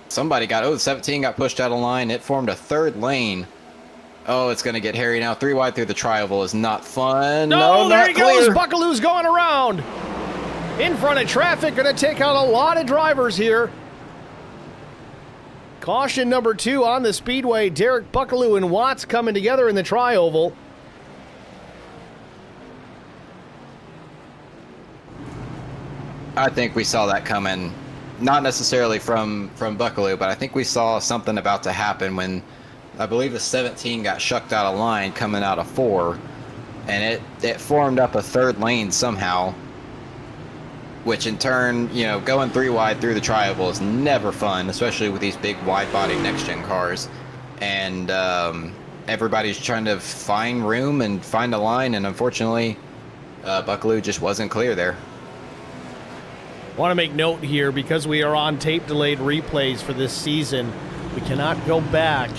Somebody got, the 17 got pushed out of line. It formed a third lane. Oh, it's going to get hairy now. 3 wide through the tri-oval is not fun. No, there he goes. Buckaloo's going around. In front of traffic, going to take out a lot of drivers here. Caution number 2 on the Speedway. Derek Buckaloo and Watts coming together in the tri-oval. I think we saw that coming, not necessarily from Buckaloo, but I think we saw something about to happen when I believe the 17 got shucked out of line coming out of 4, and it formed up a third lane somehow, which in turn, you know, going 3 wide through the tri-oval is never fun, especially with these big wide-body next-gen cars. And everybody's trying to find room and find a line, and unfortunately, Buckaloo just wasn't clear there. Want to make note here, because we are on tape-delayed replays for this season, we cannot go back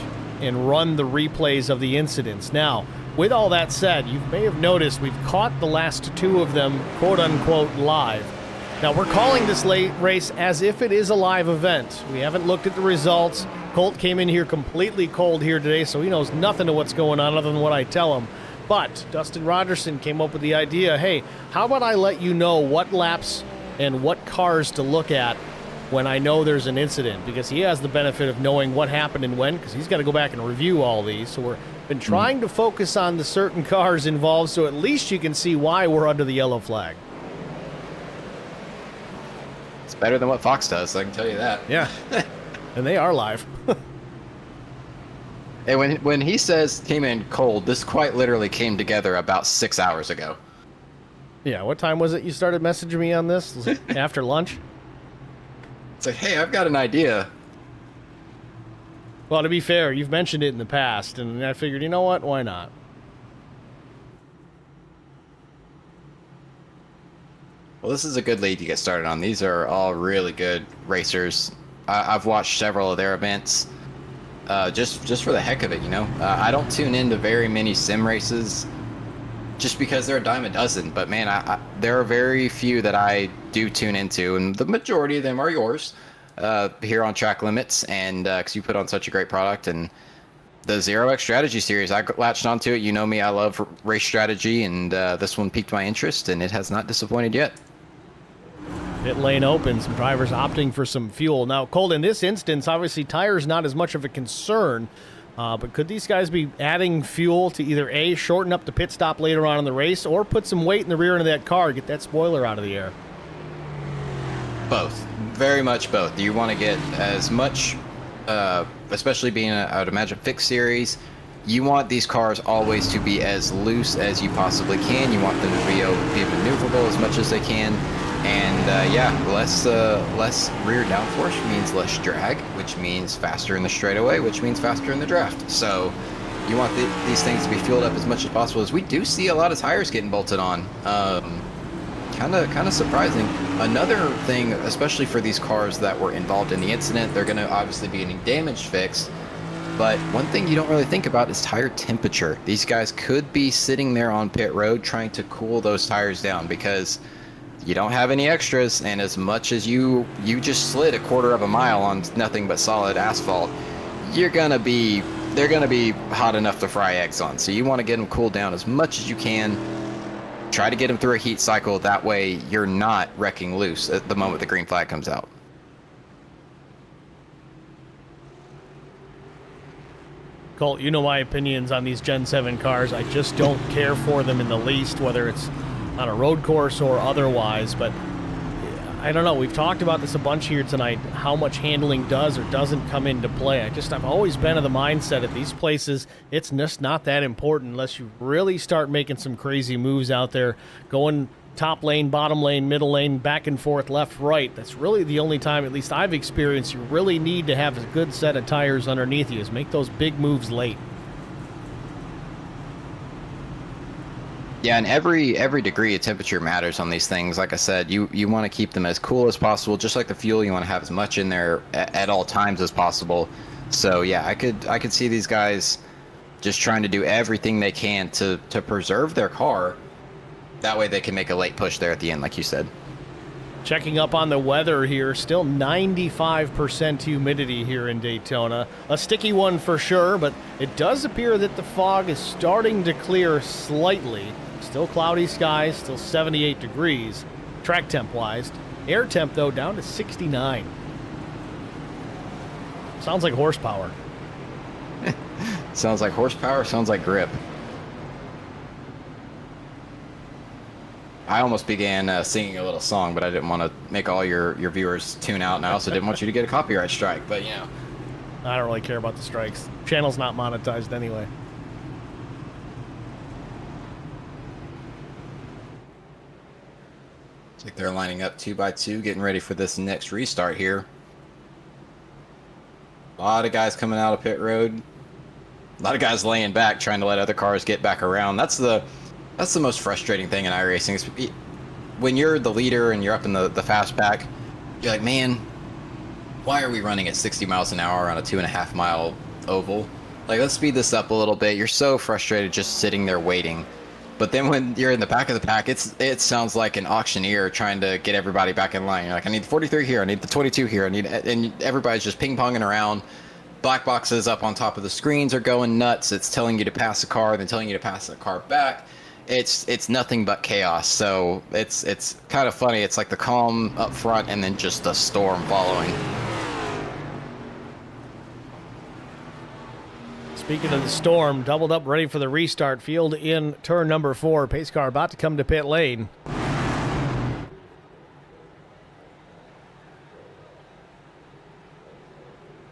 and run the replays of the incidents. Now, with all that said, you may have noticed we've caught the last 2 of them, quote-unquote, live. Now, we're calling this late race as if it is a live event. We haven't looked at the results. Colt came in here completely cold here today, so he knows nothing of what's going on other than what I tell him. But Dustin Rogerson came up with the idea, hey, how about I let you know what laps and what cars to look at when I know there's an incident, because he has the benefit of knowing what happened and when, because he's got to go back and review all these. So we've been trying to focus on the certain cars involved, so at least you can see why we're under the yellow flag. It's better than what Fox does, I can tell you that. Yeah, and they are live. And when he says came in cold, this quite literally came together about 6 hours ago. Yeah, what time was it you started messaging me on this? Was it after lunch? It's like, hey, I've got an idea. Well, to be fair, you've mentioned it in the past, and I figured, you know what, why not? Well, this is a good lead to get started on. These are all really good racers. I've watched several of their events just for the heck of it, you know. I don't tune into very many sim races just because they're a dime a dozen. But, man, there are very few that I do tune into, and the majority of them are yours here on Track Limits, and because you put on such a great product. And the ZeroX Strategy Series, I latched onto it. You know me, I love race strategy, and this one piqued my interest, and it has not disappointed yet. Pit lane open, some drivers opting for some fuel. Now, Colt, in this instance, obviously tires not as much of a concern, but could these guys be adding fuel to either A, shorten up the pit stop later on in the race, or put some weight in the rear end of that car, get that spoiler out of the air? Both. Very much both. You want to get as much, especially being, I would imagine, fixed series, you want these cars always to be as loose as you possibly can. You want them to be able to be maneuverable as much as they can. And yeah, less rear downforce means less drag, which means faster in the straightaway, which means faster in the draft. So you want these things to be fueled up as much as possible. As we do see a lot of tires getting bolted on. Kind of surprising. Another thing, especially for these cars that were involved in the incident, they're going to obviously be getting damage fixed. But one thing you don't really think about is tire temperature. These guys could be sitting there on pit road trying to cool those tires down because you don't have any extras, and as much as you just slid a quarter of a mile on nothing but solid asphalt, they're gonna be hot enough to fry eggs on. So you want to get them cooled down as much as you can. Try to get them through a heat cycle. That way you're not wrecking loose at the moment the green flag comes out. Colt, you know my opinions on these Gen 7 cars. I just don't care for them in the least, whether it's on a road course or otherwise. But I don't know. We've talked about this a bunch here tonight, how much handling does or doesn't come into play. I've always been of the mindset at these places, it's just not that important unless you really start making some crazy moves out there, going top lane, bottom lane, middle lane, back and forth, left, right. That's really the only time, at least I've experienced, you really need to have a good set of tires underneath you, is make those big moves late. Yeah, and every degree of temperature matters on these things. Like I said, you want to keep them as cool as possible. Just like the fuel, you want to have as much in there at all times as possible. So yeah, I could see these guys just trying to do everything they can to preserve their car. That way they can make a late push there at the end, like you said. Checking up on the weather here, still 95% humidity here in Daytona. A sticky one for sure, but it does appear that the fog is starting to clear slightly. Still cloudy skies, still 78 degrees, track temp-wise. Air temp, though, down to 69. Sounds like horsepower. Sounds like horsepower, sounds like grip. I almost began singing a little song, but I didn't want to make all your viewers tune out, and I also didn't want you to get a copyright strike, but you know. I don't really care about the strikes. Channel's not monetized anyway. Looks like they're lining up 2 by 2, getting ready for this next restart here. A lot of guys coming out of pit road. A lot of guys laying back, trying to let other cars get back around. That's the most frustrating thing in iRacing. Is when you're the leader and you're up in the fast pack, you're like, man, why are we running at 60 miles an hour on a 2.5 mile oval? Like, let's speed this up a little bit. You're so frustrated just sitting there waiting. But then when you're in the back of the pack, it sounds like an auctioneer trying to get everybody back in line. You're like, I need the 43 here, I need the 22 here, and everybody's just ping-ponging around. Black boxes up on top of the screens are going nuts. It's telling you to pass the car, then telling you to pass the car back. It's nothing but chaos. So it's kind of funny. It's like the calm up front and then just the storm following. Speaking of the storm, doubled up, ready for the restart. Field in turn number 4. Pace car about to come to pit lane.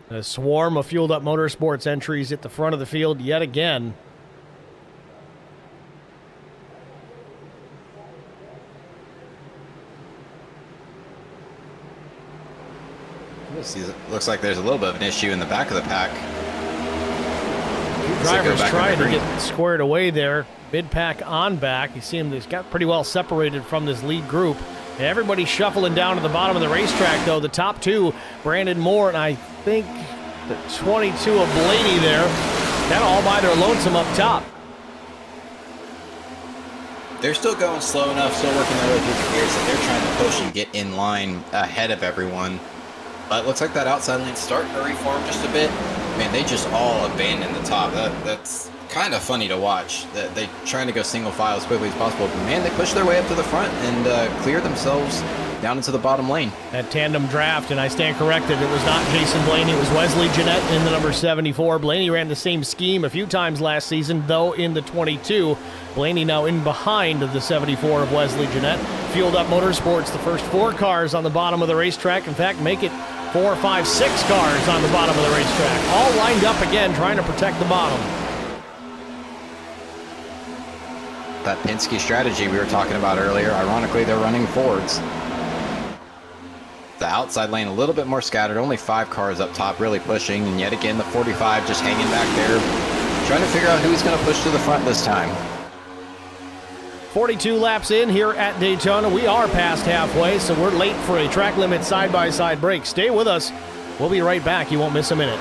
A swarm of fueled up motorsports entries at the front of the field yet again. Looks like there's a little bit of an issue in the back of the pack. Drivers trying to get squared away there. Mid pack on back. You see him, he's got pretty well separated from this lead group. And everybody shuffling down to the bottom of the racetrack, though. The top two, Brandon Moore and I think the 22 of Blaney there, kind of all by their lonesome up top. They're still going slow enough, still working their way through the gears, that they're trying to push and get in line ahead of everyone. But it looks like that outside lane starting to reform just a bit. Man, they just all abandoned the top. That's kind of funny to watch. That they trying to go single file as quickly as possible. But man, they pushed their way up to the front and cleared themselves down into the bottom lane. That tandem draft, and I stand corrected, it was not Jason Blaney, it was Wesley Jeanette in the number 74. Blaney ran the same scheme a few times last season, though in the 22. Blaney now in behind of the 74 of Wesley Jeanette. Fueled Up Motorsports, the first 4 cars on the bottom of the racetrack. In fact, make it 4, 5, 6 cars on the bottom of the racetrack. All lined up again, trying to protect the bottom. That Penske strategy we were talking about earlier, ironically, they're running Fords. The outside lane a little bit more scattered, only 5 cars up top really pushing, and yet again the 45 just hanging back there, trying to figure out who's going to push to the front this time. 42 laps in here at Daytona. We are past halfway, so we're late for a track limit side-by-side break. Stay with us. We'll be right back. You won't miss a minute.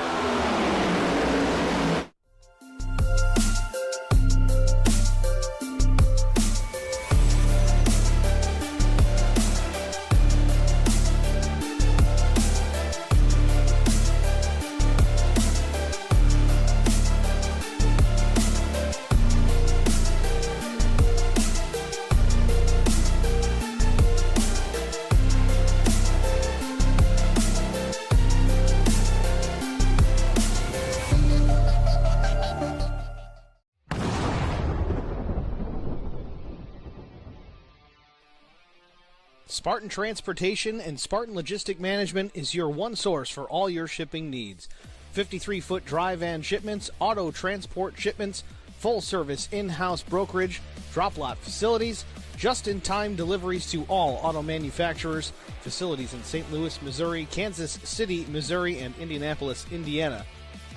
Spartan Transportation and Spartan Logistic Management is your one source for all your shipping needs. 53-foot dry van shipments, auto transport shipments, full-service in-house brokerage, drop lot facilities, just-in-time deliveries to all auto manufacturers, facilities in St. Louis, Missouri, Kansas City, Missouri, and Indianapolis, Indiana.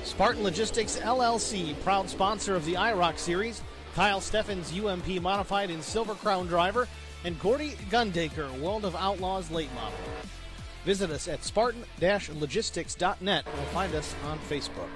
Spartan Logistics LLC, proud sponsor of the IROC Series, Kyle Steffens UMP Modified and Silver Crown Driver, and Gordy Gundaker, World of Outlaws Late Model. Visit us at spartan-logistics.net or find us on Facebook.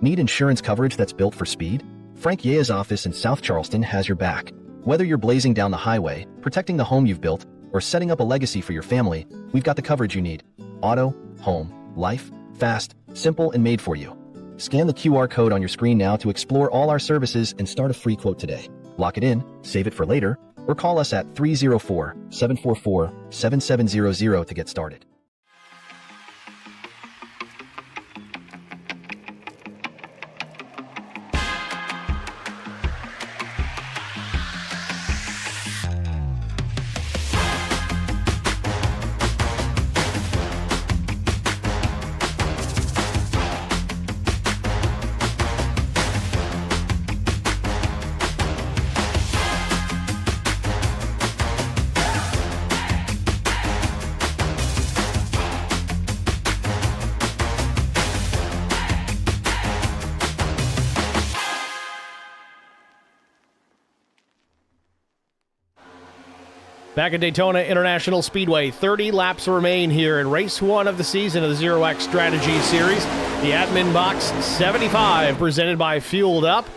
Need insurance coverage that's built for speed? Frank Yea's office in South Charleston has your back. Whether you're blazing down the highway, protecting the home you've built, or setting up a legacy for your family, we've got the coverage you need. Auto, home, life, fast, simple, and made for you. Scan the QR code on your screen now to explore all our services and start a free quote today. Lock it in, save it for later, or call us at 304-744-7700 to get started. Back at Daytona International Speedway, 30 laps remain here in race one of the season of the ZeroX Strategy Series. The admin box 75 presented by Fueled Up.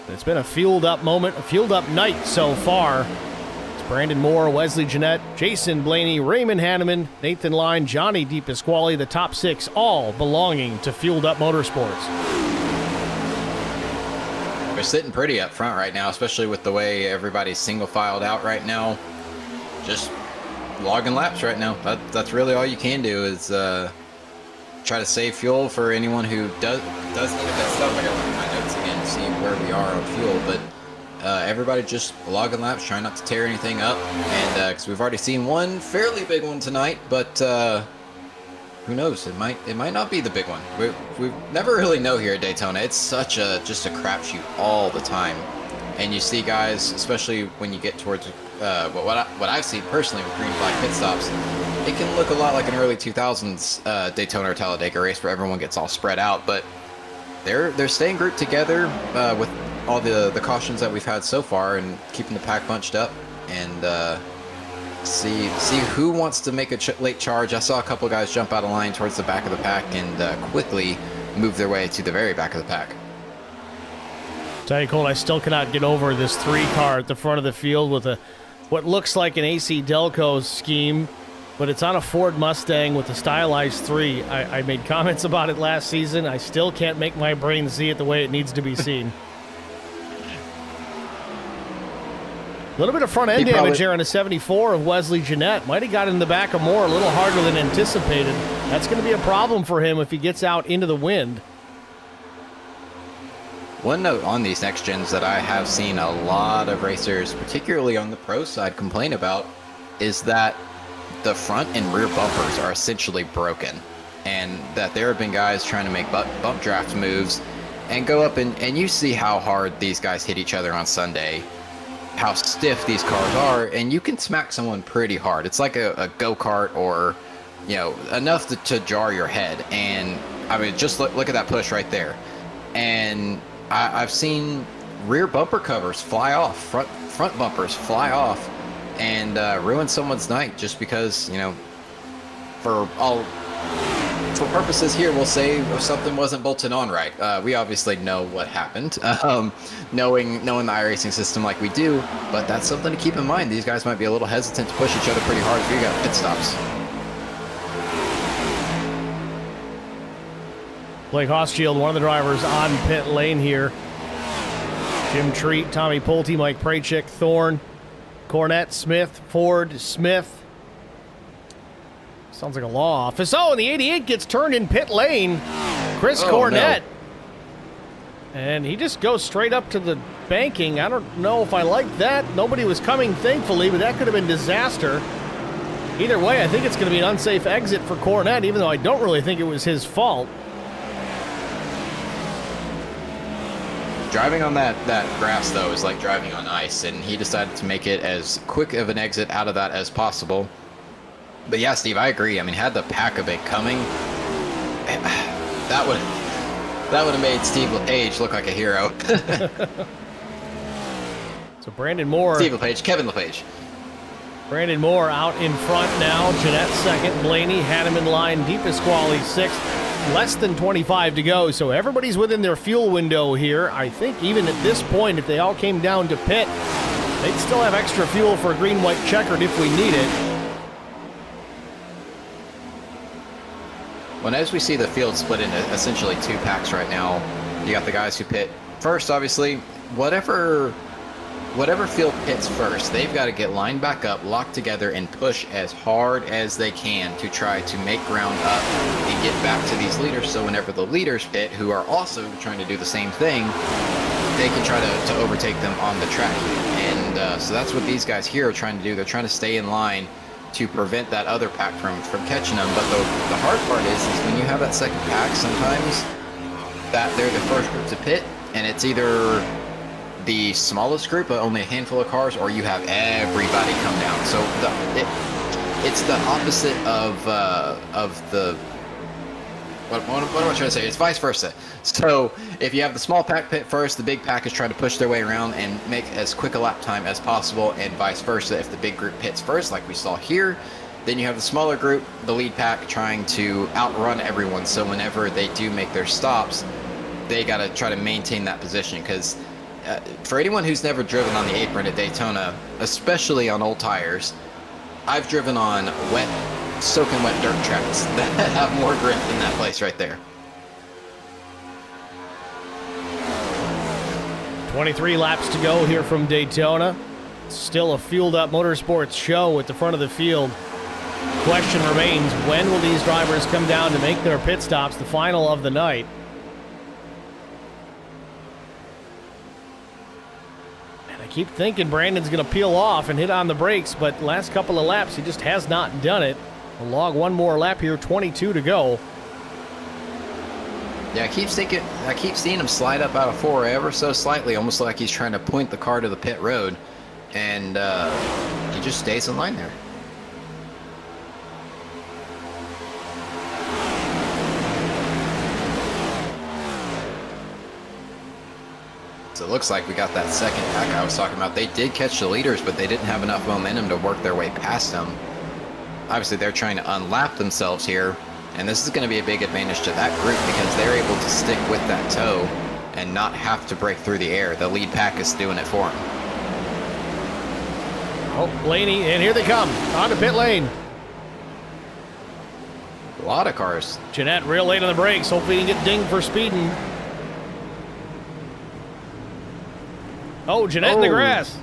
It's been a fueled up moment, a fueled up night so far. It's Brandon Moore, Wesley Jeanette, Jason Blaney, Raymond Hanneman, Nathan Line, Johnny DePasquale, the top six, all belonging to Fueled Up Motorsports. They're sitting pretty up front right now, especially with the way everybody's single filed out right now. Just logging laps right now. That's really all you can do is try to save fuel for anyone who does need a pit stop. I gotta look at my notes again to see where we are on fuel, but everybody just logging laps, trying not to tear anything up, and because we've already seen one fairly big one tonight, but who knows? It might not be the big one. We never really know here at Daytona. It's such just a crapshoot all the time, and you see guys, especially when you get towards what I've seen personally with green flag pit stops, it can look a lot like an early 2000s Daytona or Talladega race where everyone gets all spread out, but they're staying grouped together with all the cautions that we've had so far and keeping the pack bunched up and see who wants to make a late charge. I saw a couple guys jump out of line towards the back of the pack and quickly move their way to the very back of the pack. Tell you, Cole, I still cannot get over this 3-car at the front of the field with what looks like an AC Delco scheme, but it's on a Ford Mustang with a stylized 3. I made comments about it last season. I still can't make my brain see it the way it needs to be seen. A little bit of front end damage here on a 74 of Wesley Jeanette. Might have got in the back of Moore a little harder than anticipated. That's going to be a problem for him if he gets out into the wind. One note on these next gens that I have seen a lot of racers, particularly on the pro side, complain about is that the front and rear bumpers are essentially broken, and that there have been guys trying to make bump draft moves and go up, and you see how hard these guys hit each other on Sunday, how stiff these cars are, and you can smack someone pretty hard. It's like a go-kart, or enough to jar your head. And I mean, just look at that push right there. And I've seen rear bumper covers fly off, front bumpers fly off, and ruin someone's night just because, for purposes here, we'll say something wasn't bolted on right. We obviously know what happened, knowing the iRacing system like we do, but that's something to keep in mind. These guys might be a little hesitant to push each other pretty hard if you got pit stops. Blake Hochschild, one of the drivers on pit lane here. Jim Treat, Tommy Pulte, Mike Prachik, Thorne, Cornette, Smith, Ford, Smith. Sounds like a law office. Oh, and the 88 gets turned in pit lane. Chris Cornette. No. And he just goes straight up to the banking. I don't know if I like that. Nobody was coming, thankfully, but that could have been disaster. Either way, I think it's going to be an unsafe exit for Cornette, even though I don't really think it was his fault. Driving on that grass, though, is like driving on ice, and he decided to make it as quick of an exit out of that as possible. But yeah, Steve, I agree. I mean, had the pack of it coming, that would have made Steve LePage look like a hero. So Brandon Moore. Steve LePage, Kevin LePage. Brandon Moore out in front now. Jeanette second. Blaney had him in line. Deep Pasquale sixth. Less than 25 to go, so everybody's within their fuel window here. I think even at this point, if they all came down to pit, they'd still have extra fuel for a green-white checkered if we need it. Well, as we see the field split into essentially two packs right now, you got the guys who pit first, obviously. Whatever field pits first, they've got to get lined back up, locked together, and push as hard as they can to try to make ground up and get back to these leaders, so whenever the leaders pit, who are also trying to do the same thing, they can try to overtake them on the track. And so that's what these guys here are trying to do. They're trying to stay in line to prevent that other pack from catching them. But the hard part is when you have that second pack, sometimes that they're the first group to pit, and it's either the smallest group, but only a handful of cars, or you have everybody come down. So it's the opposite of the what am I trying to say? It's vice versa. So if you have the small pack pit first, the big pack is trying to push their way around and make as quick a lap time as possible, and vice versa. If the big group pits first, like we saw here, then you have the smaller group, the lead pack, trying to outrun everyone. So whenever they do make their stops, they got to try to maintain that position, because for anyone who's never driven on the apron at Daytona, especially on old tires, I've driven on soaking wet dirt tracks that have more grip than that place right there. 23 laps to go here from Daytona. Still a fueled-up motorsports show at the front of the field. Question remains, when will these drivers come down to make their pit stops, the final of the night? I keep thinking Brandon's going to peel off and hit on the brakes, but last couple of laps, he just has not done it. We'll log one more lap here, 22 to go. Yeah, I keep seeing him slide up out of four ever so slightly, almost like he's trying to point the car to the pit road, and he just stays in line there. So it looks like we got that second pack I was talking about. They did catch the leaders, but they didn't have enough momentum to work their way past them. Obviously, they're trying to unlap themselves here, and this is going to be a big advantage to that group because they're able to stick with that toe and not have to break through the air. The lead pack is doing it for them. Oh, Blaney, and here they come, onto pit lane. A lot of cars. Jeanette real late on the brakes, hopefully he can get dinged for speeding. Oh, Jeanette in the grass.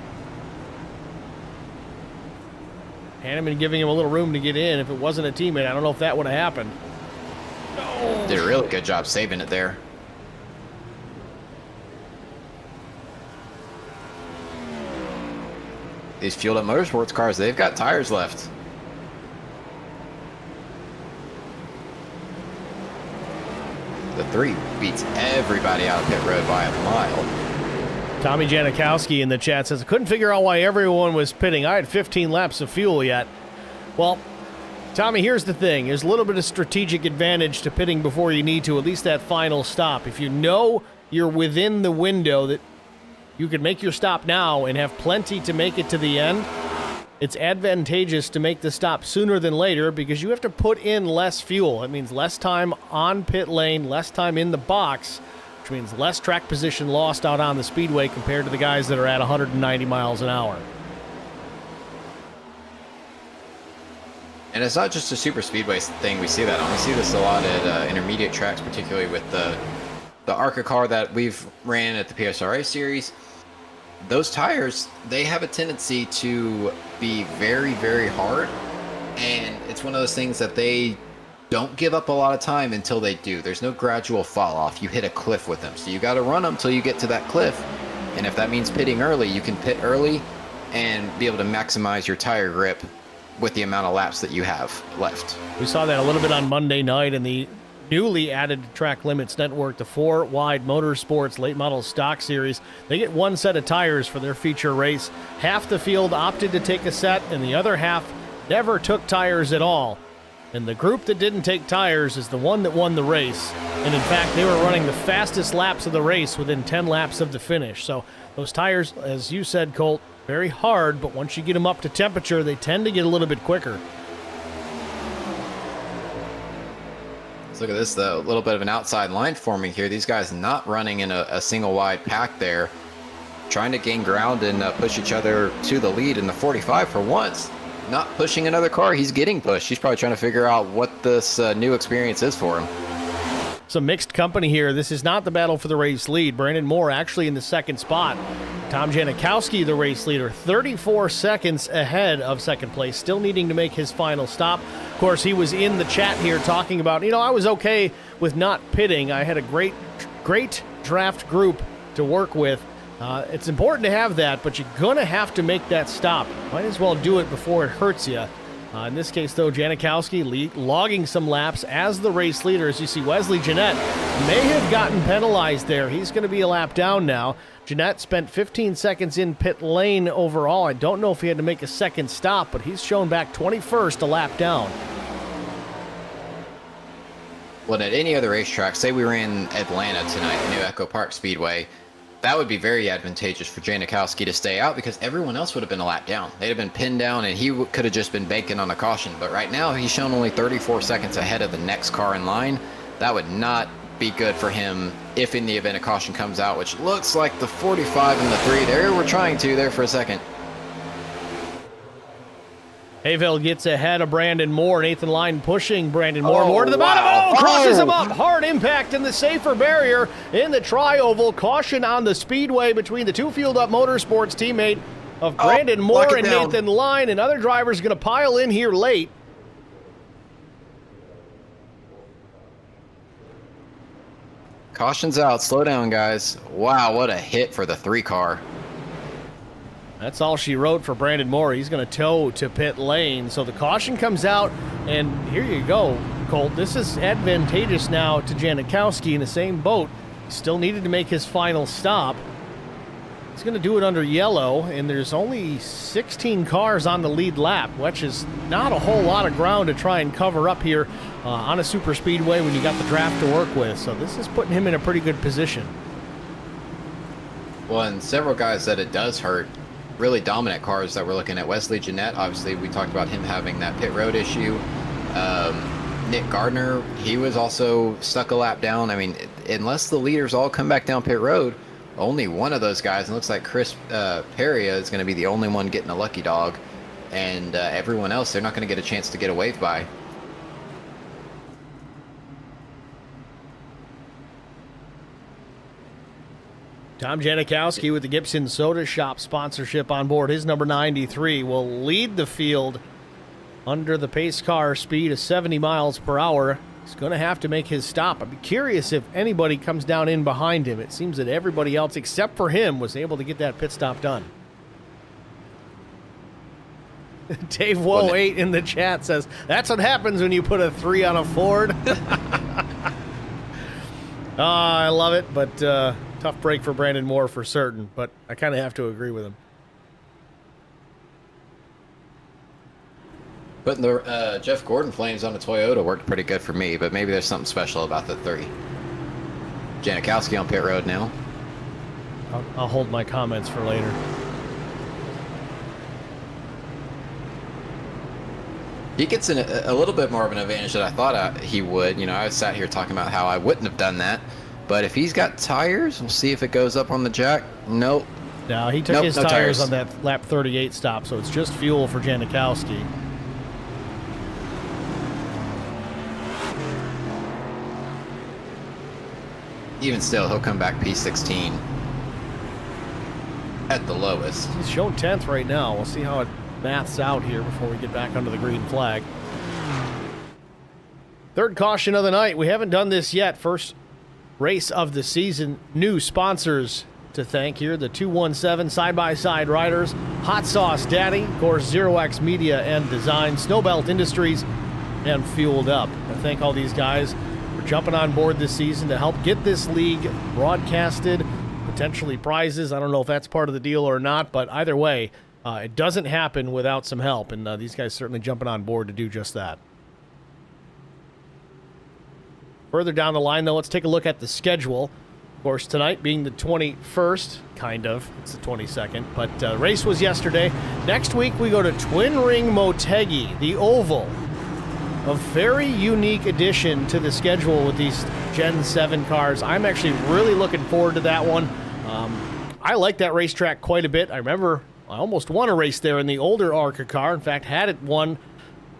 Hanneman giving him a little room to get in. If it wasn't a teammate, I don't know if that would have happened. No. Did a really good job saving it there. these fueled up motorsports cars, they've got tires left. The 3 beats everybody out of pit road by a mile. Tommy Janikowski in the chat says, I couldn't figure out why everyone was pitting. I had 15 laps of fuel yet. Well, Tommy, here's the thing. There's a little bit of strategic advantage to pitting before you need to, at least that final stop. If you know you're within the window that you can make your stop now and have plenty to make it to the end, it's advantageous to make the stop sooner than later because you have to put in less fuel. It means less time on pit lane, less time in the box, which means less track position lost out on the speedway compared to the guys that are at 190 miles an hour. And it's not just a super speedway thing. We see that. We see this a lot at intermediate tracks, particularly with the ARCA car that we've ran at the PSRA series. Those tires, they have a tendency to be very, very hard. And it's one of those things that they don't give up a lot of time until they do. There's no gradual fall off. You hit a cliff with them. So you got to run them till you get to that cliff. And if that means pitting early, you can pit early and be able to maximize your tire grip with the amount of laps that you have left. We saw that a little bit on Monday night in the newly added Track Limits Network, the 4-wide Motorsports Late Model Stock Series. They get one set of tires for their feature race. Half the field opted to take a set, and the other half never took tires at all. And the group that didn't take tires is the one that won the race. And in fact, they were running the fastest laps of the race within 10 laps of the finish. So those tires, as you said, Colt, very hard, but once you get them up to temperature, they tend to get a little bit quicker. Let's look at this, though. A little bit of an outside line forming here. These guys not running in a single wide pack there, trying to gain ground and push each other to the lead in the 45 for once. Not pushing another car. He's getting pushed. He's probably trying to figure out what this new experience is for him. Some mixed company here. This is not the battle for the race lead. Brandon Moore actually in the second spot. Tom Janikowski, the race leader, 34 seconds ahead of second place, still needing to make his final stop. Of course, he was in the chat here talking about, I was okay with not pitting. I had a great draft group to work with. It's important to have that, but you're going to have to make that stop. Might as well do it before it hurts you. In this case, though, Janikowski logging some laps as the race leader. As you see, Wesley Jeanette may have gotten penalized there. He's going to be a lap down now. Jeanette spent 15 seconds in pit lane overall. I don't know if he had to make a second stop, but he's shown back 21st, a lap down. Well, at any other racetrack, say we ran Atlanta tonight, the new Echo Park Speedway, that would be very advantageous for Janikowski to stay out because everyone else would have been a lap down. They'd have been pinned down and he could have just been banking on a caution. But right now, he's shown only 34 seconds ahead of the next car in line. That would not be good for him if in the event a caution comes out, which looks like the 45 and the 3. There we're trying to there for a second. Hayville gets ahead of Brandon Moore. Nathan Line pushing Brandon Moore. Moore to the bottom. Crosses him up. Hard impact in the safer barrier in the tri-oval. Caution on the speedway between the two Field Up Motorsports teammate of Brandon Moore and Nathan Line. And other drivers going to pile in here late. Caution's out. Slow down, guys. Wow, what a hit for the 3 car. That's all she wrote for Brandon Moore. He's going to tow to pit lane. So the caution comes out, and here you go, Colt. This is advantageous now to Janikowski in the same boat. He still needed to make his final stop. He's going to do it under yellow, and there's only 16 cars on the lead lap, which is not a whole lot of ground to try and cover up here on a super speedway when you got the draft to work with. So this is putting him in a pretty good position. Well, and several guys that it does hurt, really dominant cars that we're looking at. Wesley Jeanette, obviously, we talked about him having that pit road issue. Nick Gardner, he was also stuck a lap down. I mean, unless the leaders all come back down pit road, only one of those guys, and it looks like Chris Peria is going to be the only one getting a lucky dog. And everyone else, they're not going to get a chance to get a wave by. Tom Janikowski with the Gibson Soda Shop sponsorship on board. His number 93 will lead the field under the pace car speed of 70 miles per hour. He's going to have to make his stop. I'd be curious if anybody comes down in behind him. It seems that everybody else except for him was able to get that pit stop done. Dave Woe 8 in the chat says, that's what happens when you put a 3 on a Ford. I love it, but tough break for Brandon Moore for certain, but I kind of have to agree with him. Putting the Jeff Gordon flames on the Toyota worked pretty good for me, but maybe there's something special about the 3. Janikowski on pit road now. I'll hold my comments for later. He gets a little bit more of an advantage than I thought he would. You know, I sat here talking about how I wouldn't have done that. But if he's got tires, we'll see if it goes up on the jack. Nope. No, he took his tires on that lap 38 stop, so it's just fuel for Janikowski. Even still, he'll come back P16 at the lowest. He's shown 10th right now. We'll see how it maths out here before we get back under the green flag. Third caution of the night. We haven't done this yet. First race of the season. New sponsors to thank here. The 217 side-by-side riders. Hot Sauce Daddy. Of course, ZeroX Media and Design. Snowbelt Industries. And Fueled Up. I thank all these guys for jumping on board this season to help get this league broadcasted. Potentially prizes. I don't know if that's part of the deal or not, but either way, it doesn't happen without some help, and these guys certainly jumping on board to do just that. Further down the line, though, let's take a look at the schedule. Of course, tonight being the 21st, kind of. It's the 22nd, but the race was yesterday. Next week, we go to Twin Ring Motegi, the Oval. A very unique addition to the schedule with these Gen 7 cars. I'm actually really looking forward to that one. I like that racetrack quite a bit. I remember I almost won a race there in the older ARCA car. In fact, had it won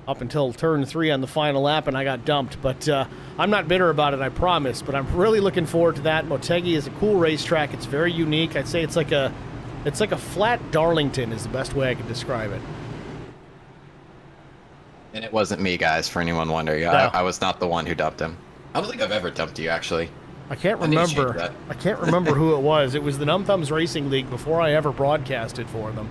up until turn 3 on the final lap, and I got dumped. But I'm not bitter about it, I promise. But I'm really looking forward to that. Motegi is a cool racetrack. It's very unique. I'd say it's like a flat Darlington is the best way I could describe it. And it wasn't me, guys, for anyone wondering. No. I was not the one who dumped him. I don't think I've ever dumped you, actually. I can't remember. I can't remember who it was. It was the Numb Thumbs Racing League before I ever broadcasted for them.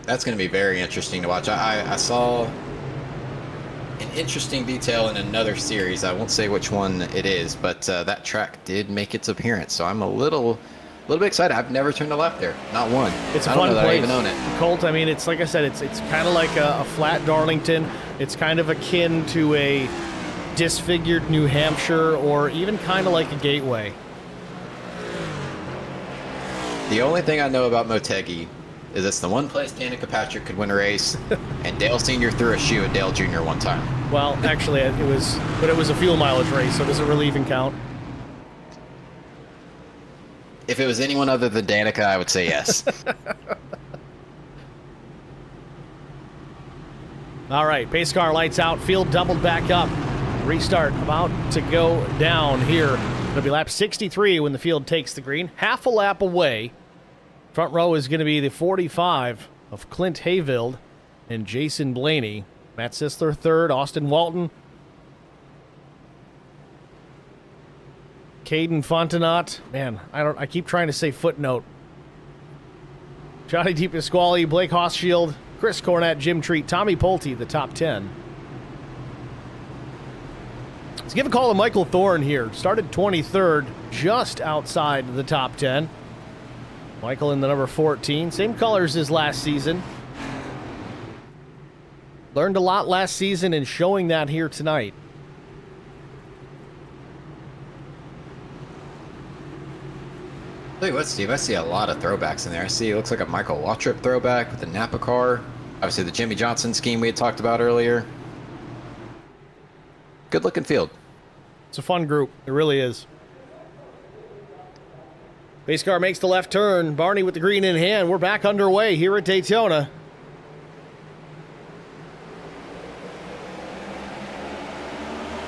That's going to be very interesting to watch. I saw an interesting detail in another series. I won't say which one it is, but that track did make its appearance. So I'm a little bit excited. I've never turned a left there, not one. It's a I don't fun know that place. I even own it. Colt, I mean, it's like I said, it's kind of like a flat Darlington. It's kind of akin to a disfigured New Hampshire, or even kind of like a Gateway. The only thing I know about Motegi is it's the one place Danica Patrick could win a race, and Dale Sr. threw a shoe at Dale Jr. one time. Well, actually, it was a fuel mileage race, so does it really even count? If it was anyone other than Danica, I would say yes. All right, pace car lights out, field doubled back up. Restart about to go down here. It'll be lap 63 when the field takes the green. Half a lap away. Front row is going to be the 45 of Clint Hayfield and Jason Blaney. Matt Sisler third, Austin Walton, Caden Fontenot. Man, I keep trying to say footnote. Johnny DePasquale, Blake Hochschild, Chris Cornett, Jim Treat, Tommy Pulte, the top 10. Let's give a call to Michael Thorne here. Started 23rd, just outside the top 10. Michael in the number 14. Same colors as last season. Learned a lot last season and showing that here tonight. Tell you what, Steve, I see a lot of throwbacks in there. I see it looks like a Michael Waltrip throwback with the Napa car. Obviously the Jimmy Johnson scheme we had talked about earlier. Good looking field. It's a fun group. It really is. Pace car makes the left turn. Barney with the green in hand. We're back underway here at Daytona.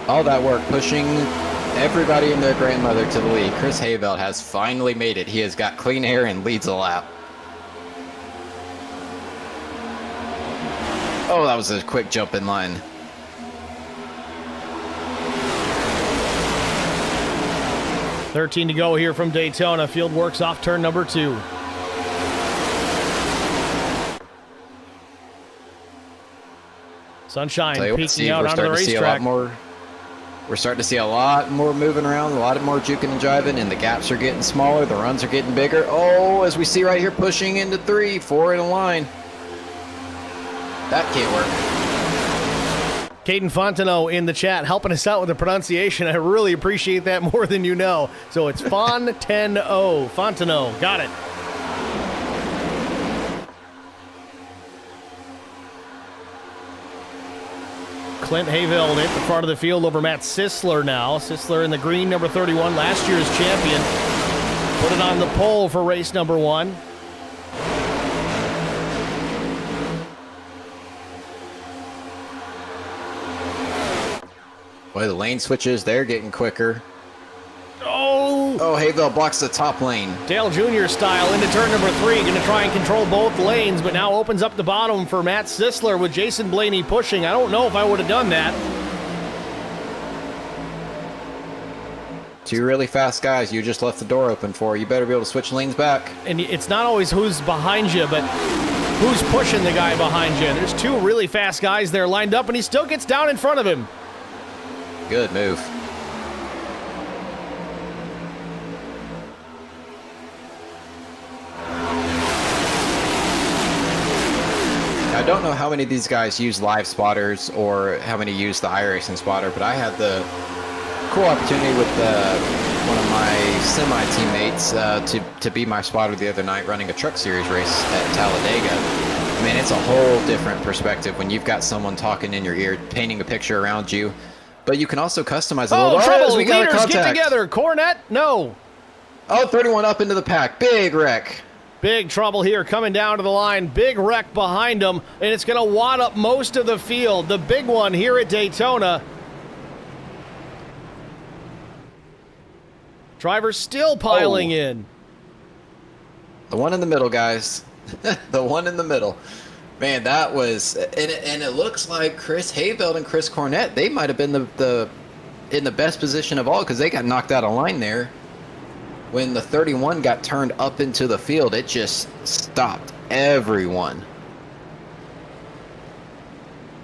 All that work pushing everybody and their grandmother to the lead. Chris Hayveld has finally made it. He has got clean air and leads a lap. Oh, that was a quick jump in line. .13 to go here from Daytona. Field works off turn number 2. Sunshine Tell you what, peeking Steve, out we're onto the starting to see a lot racetrack. more. We're starting to see a lot more moving around, a lot more juking and jiving, and the gaps are getting smaller, the runs are getting bigger. Oh, as we see right here, pushing into 3, 4 in a line. That can't work. Caden Fontenot in the chat helping us out with the pronunciation. I really appreciate that more than you know. So it's Fontenot. Got it. Clint Hayveld at the front of the field over Matt Sisler now. Sisler in the green, number 31, last year's champion. Put it on the pole for race number 1. Boy, the lane switches, they're getting quicker. Oh, Hayveld blocks the top lane. Dale Jr. style into turn number 3. Going to try and control both lanes, but now opens up the bottom for Matt Sisler with Jason Blaney pushing. I don't know if I would have done that. 2 really fast guys you just left the door open for. You better be able to switch lanes back. And it's not always who's behind you, but who's pushing the guy behind you. There's 2 really fast guys there lined up, and he still gets down in front of him. Good move. I don't know how many of these guys use live spotters or how many use the iRacing spotter, but I had the cool opportunity with one of my semi-teammates to be my spotter the other night running a truck series race at Talladega. I mean, it's a whole different perspective when you've got someone talking in your ear, painting a picture around you, but you can also customize a little. Oh, trouble! We got a Leaders get contact. together. Cornet, no. Oh, 31 up into the pack. Big wreck. Big trouble here coming down to the line. Big wreck behind him, and it's going to wad up most of the field. The big one here at Daytona. Drivers still piling in. The one in the middle, guys. The one in the middle. Man, that was... And it looks like Chris Hayveld and Chris Cornett, they might have been in the best position of all because they got knocked out of line there. When the 31 got turned up into the field, it just stopped everyone.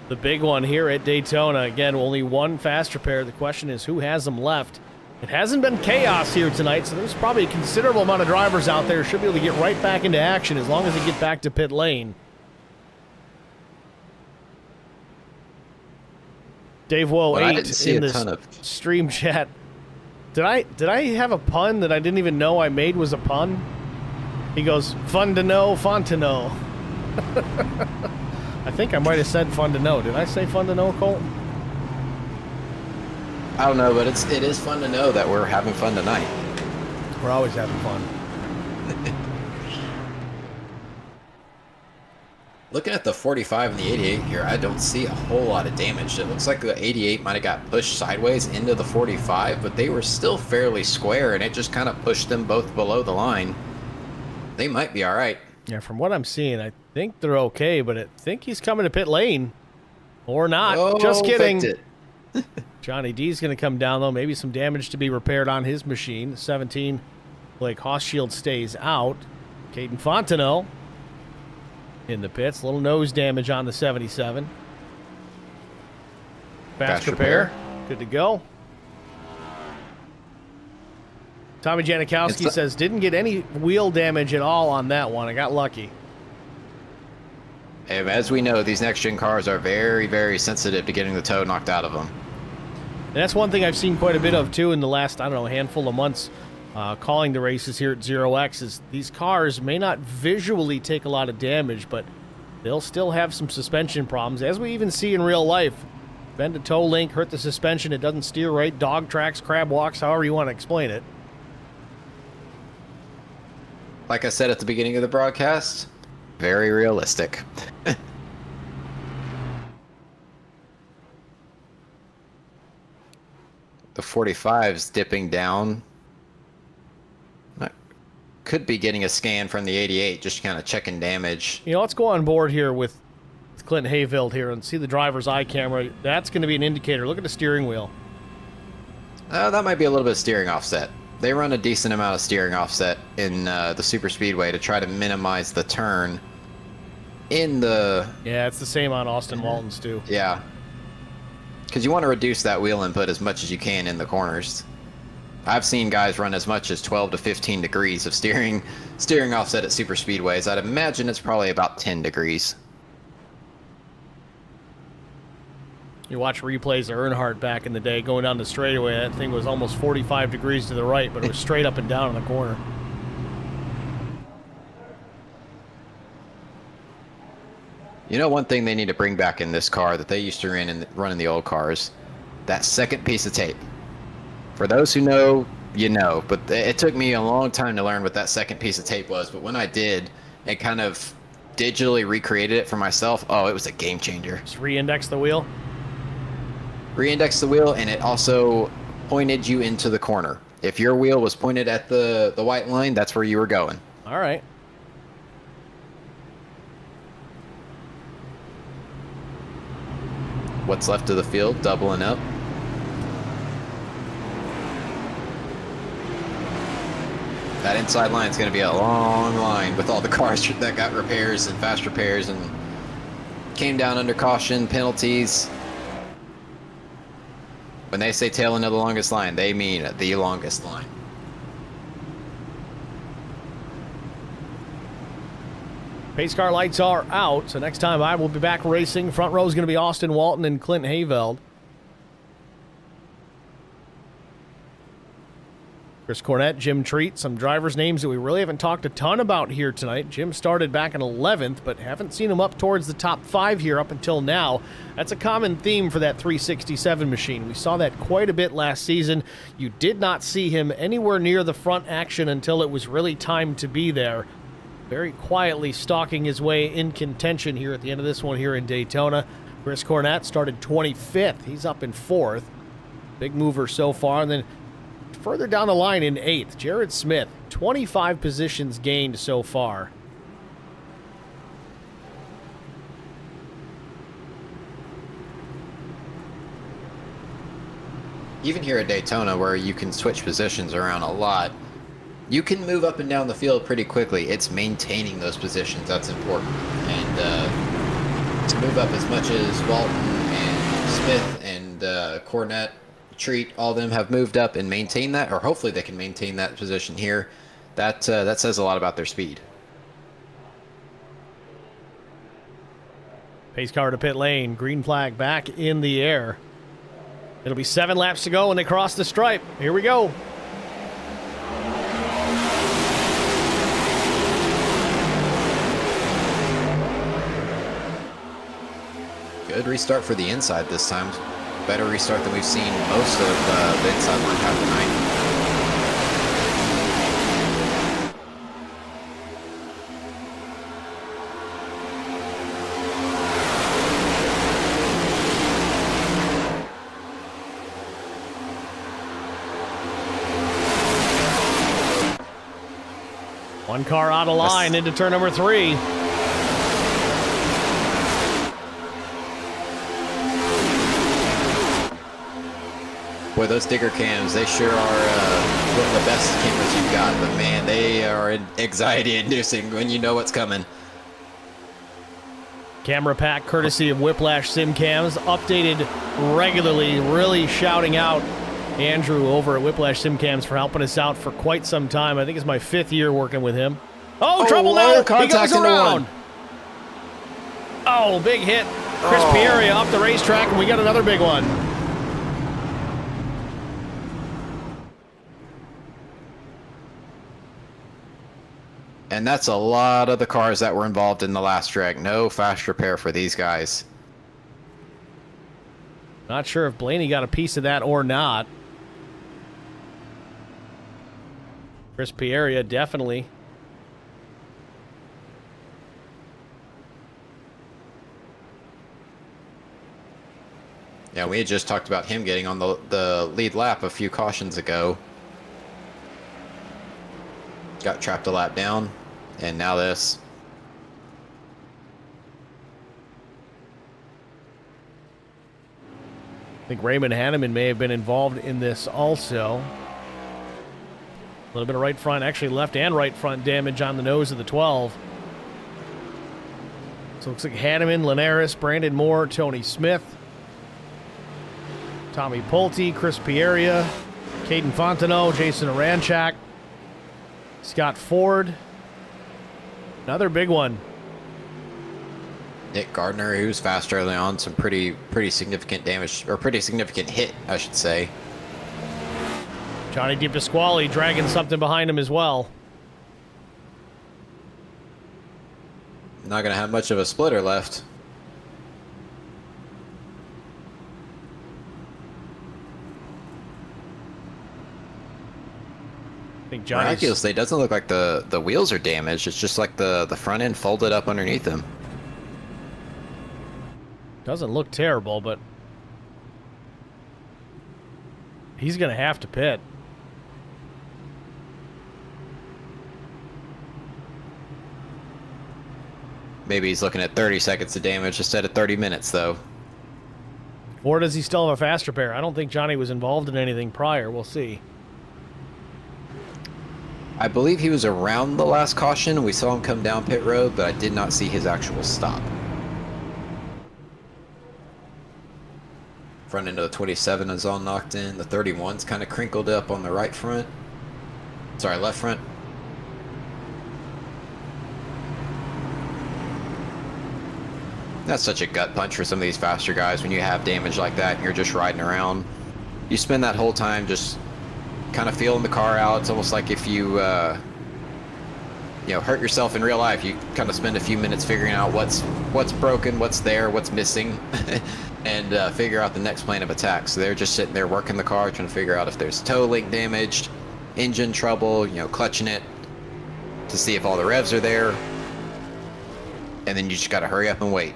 The big one here at Daytona. Again, only one fast repair. The question is, who has them left? It hasn't been chaos here tonight, so there's probably a considerable amount of drivers out there who should be able to get right back into action as long as they get back to pit lane. Dave Woe Well, I 8 didn't see in a this ton of... stream chat. Did I have a pun that I didn't even know I made was a pun? He goes, fun to know, fun to know. I think I might have said fun to know. Did I say fun to know, Colton? I don't know, but it is fun to know that we're having fun tonight. We're always having fun. Looking at the 45 and the 88 here, I don't see a whole lot of damage. It looks like the 88 might have got pushed sideways into the 45, but they were still fairly square, and it just kind of pushed them both below the line. They might be all right. Yeah, from what I'm seeing, I think they're okay, but I think he's coming to pit lane. Or not. Oh, Just kidding. picked it. Johnny D's going to come down, though. Maybe some damage to be repaired on his machine. 17, Blake Hochschild stays out. Caden Fontenot in the pits. A little nose damage on the 77. Fast repair. Good to go. Tommy Janikowski says, didn't get any wheel damage at all on that one. I got lucky. As we know, these next-gen cars are very, very sensitive to getting the toe knocked out of them. And that's one thing I've seen quite a bit of, too, in the last, I don't know, handful of months calling the races here at ZeroX, is these cars may not visually take a lot of damage, but they'll still have some suspension problems, as we even see in real life. Bend a toe link, hurt the suspension, it doesn't steer right, dog tracks, crab walks, however you want to explain it. Like I said at the beginning of the broadcast, very realistic. The 45's dipping down. Could be getting a scan from the 88, just kind of checking damage. You know, let's go on board here with Clint Hayveld here and see the driver's eye camera. That's going to be an indicator. Look at the steering wheel. That might be a little bit of steering offset. They run a decent amount of steering offset in the super speedway to try to minimize the turn. in the... Yeah, it's the same on Austin Walton's too. Yeah. Because you want to reduce that wheel input as much as you can in the corners. I've seen guys run as much as 12 to 15 degrees of steering offset at super speedways. I'd imagine it's probably about 10 degrees. You watch replays of Earnhardt back in the day going down the straightaway. That thing was almost 45 degrees to the right, but it was straight up and down in the corner. You know, one thing they need to bring back in this car that they used to run in the old cars, that second piece of tape. For those who know, you know, but it took me a long time to learn what that second piece of tape was. But when I did, and kind of digitally recreated it for myself, oh, it was a game changer. Just re-index the wheel? Re-index the wheel, and it also pointed you into the corner. If your wheel was pointed at the white line, that's where you were going. All right. What's left of the field, doubling up. That inside line is going to be a long line with all the cars that got repairs and fast repairs and came down under caution, penalties. When they say tail end of the longest line, they mean the longest line. Pace car lights are out, so next time I will be back racing. Front row is going to be Austin Walton and Clint Hayveld. Chris Cornett, Jim Treat, some drivers' names that we really haven't talked a ton about here tonight. Jim started back in 11th, but haven't seen him up towards the top 5 here up until now. That's a common theme for that 367 machine. We saw that quite a bit last season. You did not see him anywhere near the front action until it was really time to be there. Very quietly stalking his way in contention here at the end of this one here in Daytona. Chris Cornett started 25th. He's up in 4th. Big mover so far. And then further down the line in 8th, Jared Smith, 25 positions gained so far. Even here at Daytona, where you can switch positions around a lot, you can move up and down the field pretty quickly. It's maintaining those positions that's important. And to move up as much as Walton and Smith and Cornett, Treat, all of them have moved up and maintained that, or hopefully they can maintain that position here. That says a lot about their speed. Pace car to pit lane. Green flag back in the air. It'll be 7 laps to go when they cross the stripe. Here we go. Good restart for the inside this time. Better restart than we've seen most of the inside line have tonight. One car out of line into turn number 3. Boy, those digger cams, they sure are one of the best cameras you've got. But man, they are anxiety-inducing when you know what's coming. Camera pack courtesy of Whiplash Sim Cams, updated regularly, really shouting out Andrew over at Whiplash Sim Cams for helping us out for quite some time. I think it's my 5th year working with him. Oh, trouble now! He goes around! Oh, big hit. Chris Pieria off the racetrack, and we got another big one. And that's a lot of the cars that were involved in the last drag. No fast repair for these guys. Not sure if Blaney got a piece of that or not. Chris Pieria, definitely. Yeah, we had just talked about him getting on the lead lap a few cautions ago. Got trapped a lap down, and now this. I think Raymond Hanneman may have been involved in this also. A little bit of right front, actually left and right front damage on the nose of the 12. So it looks like Hanneman, Linares, Brandon Moore, Tony Smith, Tommy Pulte, Chris Pieria, Caden Fontenot, Jason Aranchak, Scott Ford. Another big one. Nick Gardner, he was fast early on. Some pretty significant damage, or pretty significant hit, I should say. Johnny DePasquale dragging something behind him as well. Not going to have much of a splitter left. I think Johnny's... Miraculously, it doesn't look like the wheels are damaged. It's just like the front end folded up underneath him. Doesn't look terrible, but he's going to have to pit. Maybe he's looking at 30 seconds of damage instead of 30 minutes, though. Or does he still have a fast repair? I don't think Johnny was involved in anything prior. We'll see. I believe he was around the last caution. We saw him come down pit road, but I did not see his actual stop. Front end of the 27 is all knocked in. The 31's kind of crinkled up on the right front. Sorry, left front. That's such a gut punch for some of these faster guys when you have damage like that and you're just riding around. You spend that whole time just kind of feeling the car out. It's almost like if you, you know, hurt yourself in real life, you kind of spend a few minutes figuring out what's broken, what's there, what's missing, and figure out the next plan of attack. So they're just sitting there working the car, trying to figure out if there's toe link damaged, engine trouble, you know, clutching it to see if all the revs are there. And then you just got to hurry up and wait.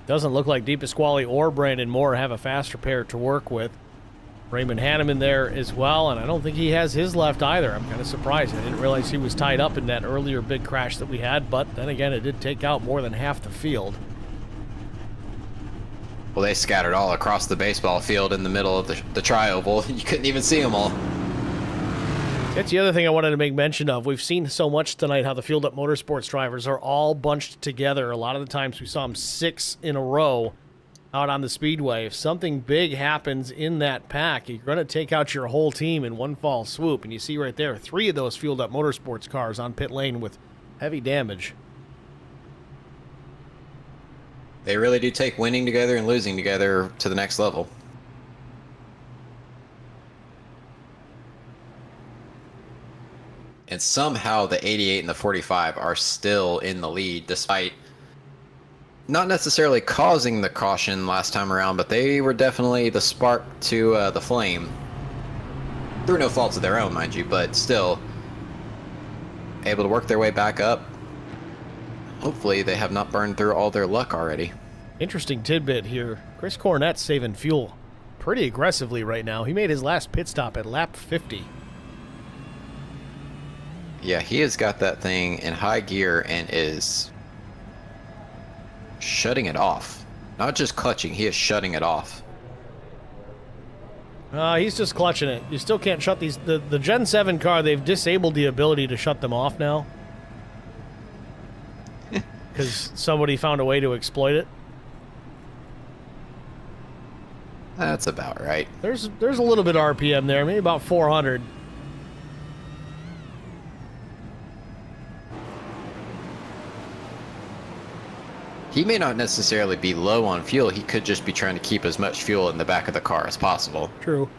Doesn't look like DePasquale or Brandon Moore have a fast repair to work with. Raymond Hanneman there as well, and I don't think he has his left either. I'm kind of surprised. I didn't realize he was tied up in that earlier big crash that we had, but then again, it did take out more than half the field. Well, they scattered all across the baseball field in the middle of the tri-oval. You couldn't even see them all. That's the other thing I wanted to make mention of. We've seen so much tonight how the Field Up Motorsports drivers are all bunched together. A lot of the times we saw them 6 in a row out on the Speedway. If something big happens in that pack, you're going to take out your whole team in one fall swoop. And you see right there, 3 of those Field Up Motorsports cars on pit lane with heavy damage. They really do take winning together and losing together to the next level. And somehow the 88 and the 45 are still in the lead, despite not necessarily causing the caution last time around, but they were definitely the spark to the flame. Through no faults of their own, mind you, but still able to work their way back up. Hopefully they have not burned through all their luck already. Interesting tidbit here. Chris Cornett's saving fuel pretty aggressively right now. He made his last pit stop at lap 50. Yeah, he has got that thing in high gear and is shutting it off. Not just clutching, he is shutting it off. He's just clutching it. You still can't shut these. The Gen 7 car, they've disabled the ability to shut them off now. Because somebody found a way to exploit it. That's about right. There's a little bit of RPM there, maybe about 400. He may not necessarily be low on fuel. He could just be trying to keep as much fuel in the back of the car as possible. True.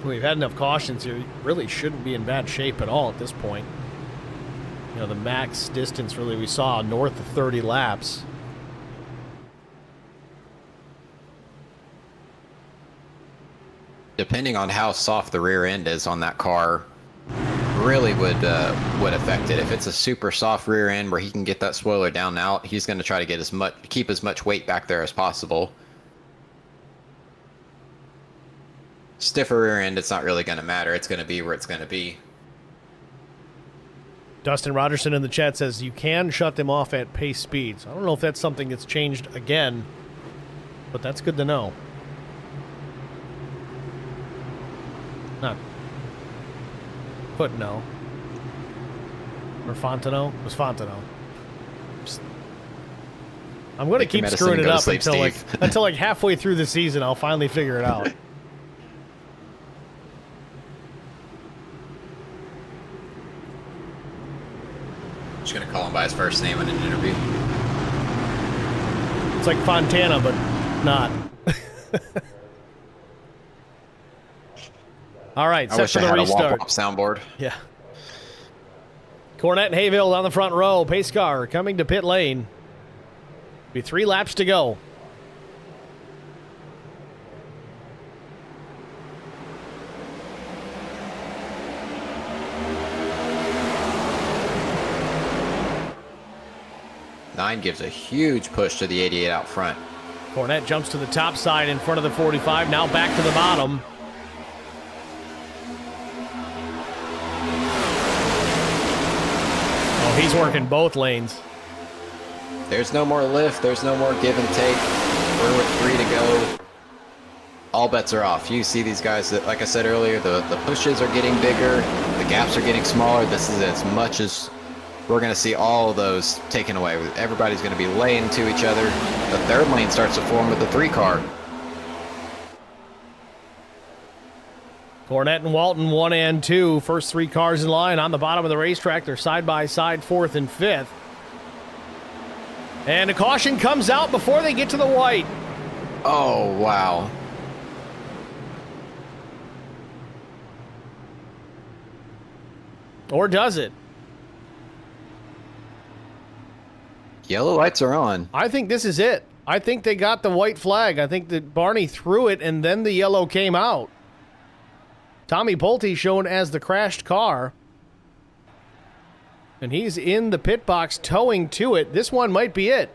We've had enough cautions here. He really shouldn't be in bad shape at all at this point. You know, the max distance really we saw north of 30 laps. Depending on how soft the rear end is on that car, really would affect it. If it's a super soft rear end where he can get that spoiler down and out, he's going to try to get keep as much weight back there as possible. Stiffer rear end, it's not really going to matter. It's going to be where it's going to be. Dustin Rogerson in the chat says you can shut them off at pace speeds. I don't know if that's something that's changed again, but that's good to know. Not put no. Or Fontenot? It was Fontenot. I'm going to Take your keep medicine screwing and it go to up sleep, until like, Steve. until like halfway through the season. I'll finally figure it out. Just gonna call him by his first name in an interview. It's like Fontana, but not. All right, I set wish for I the had a restart. womp soundboard. Yeah. Cornette and Hayville on the front row. Pace car coming to pit lane. Be 3 laps to go. Nine gives a huge push to the 88 out front. Cornette jumps to the top side in front of the 45. Now back to the bottom. Oh, he's working both lanes. There's no more lift. There's no more give and take. We're with 3 to go. All bets are off. You see these guys that, like I said earlier, the pushes are getting bigger. The gaps are getting smaller. This is as much as we're going to see all of those taken away. Everybody's going to be laying to each other. The third lane starts to form with the 3 car. Cornette and Walton, 1 and 2. First 3 cars in line on the bottom of the racetrack. They're side by side, 4th and 5th. And a caution comes out before they get to the white. Oh, wow. Or does it? Yellow lights are on. I think this is it. I think they got the white flag. I think that Barney threw it and then the yellow came out. Tommy Pulte shown as the crashed car. And he's in the pit box towing to it. This one might be it.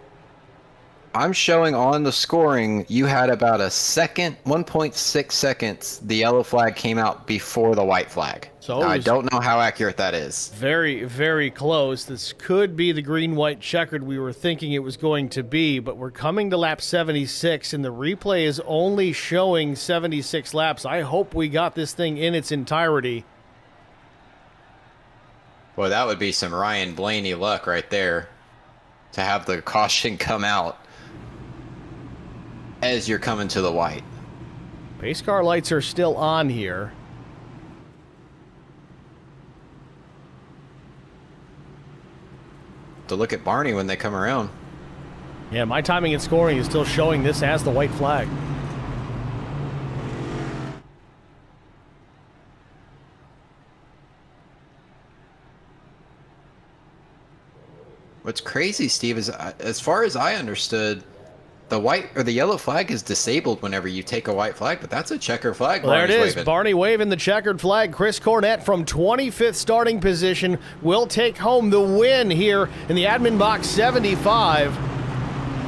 I'm showing on the scoring, you had about a second, 1.6 seconds, the yellow flag came out before the white flag. So Now, I don't know how accurate that is. Very, very close. This could be the green-white checkered we were thinking it was going to be, but we're coming to lap 76, and the replay is only showing 76 laps. I hope we got this thing in its entirety. Well, that would be some Ryan Blaney luck right there, to have the caution come out as you're coming to the white. Pace car lights are still on here. To look at Barney when they come around. Yeah, my timing and scoring is still showing this as the white flag. What's crazy, Steve, is as far as I understood, the white or the yellow flag is disabled whenever you take a white flag, but that's a checker flag. Well, there it Barney's is. waving. Barney waving the checkered flag. Chris Cornette from 25th starting position will take home the win here in the admin box 75.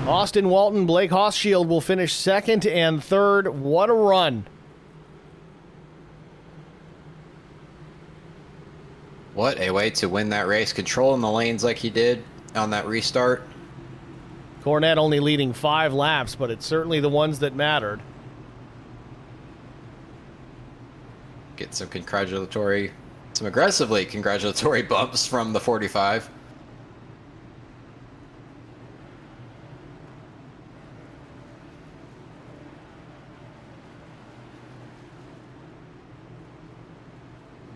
Austin Walton, Blake Hochschild will finish 2nd and 3rd. What a run. What a way to win that race. Controlling the lanes like he did on that restart. Cornette only leading 5 laps, but it's certainly the ones that mattered. Get some aggressively congratulatory bumps from the 45.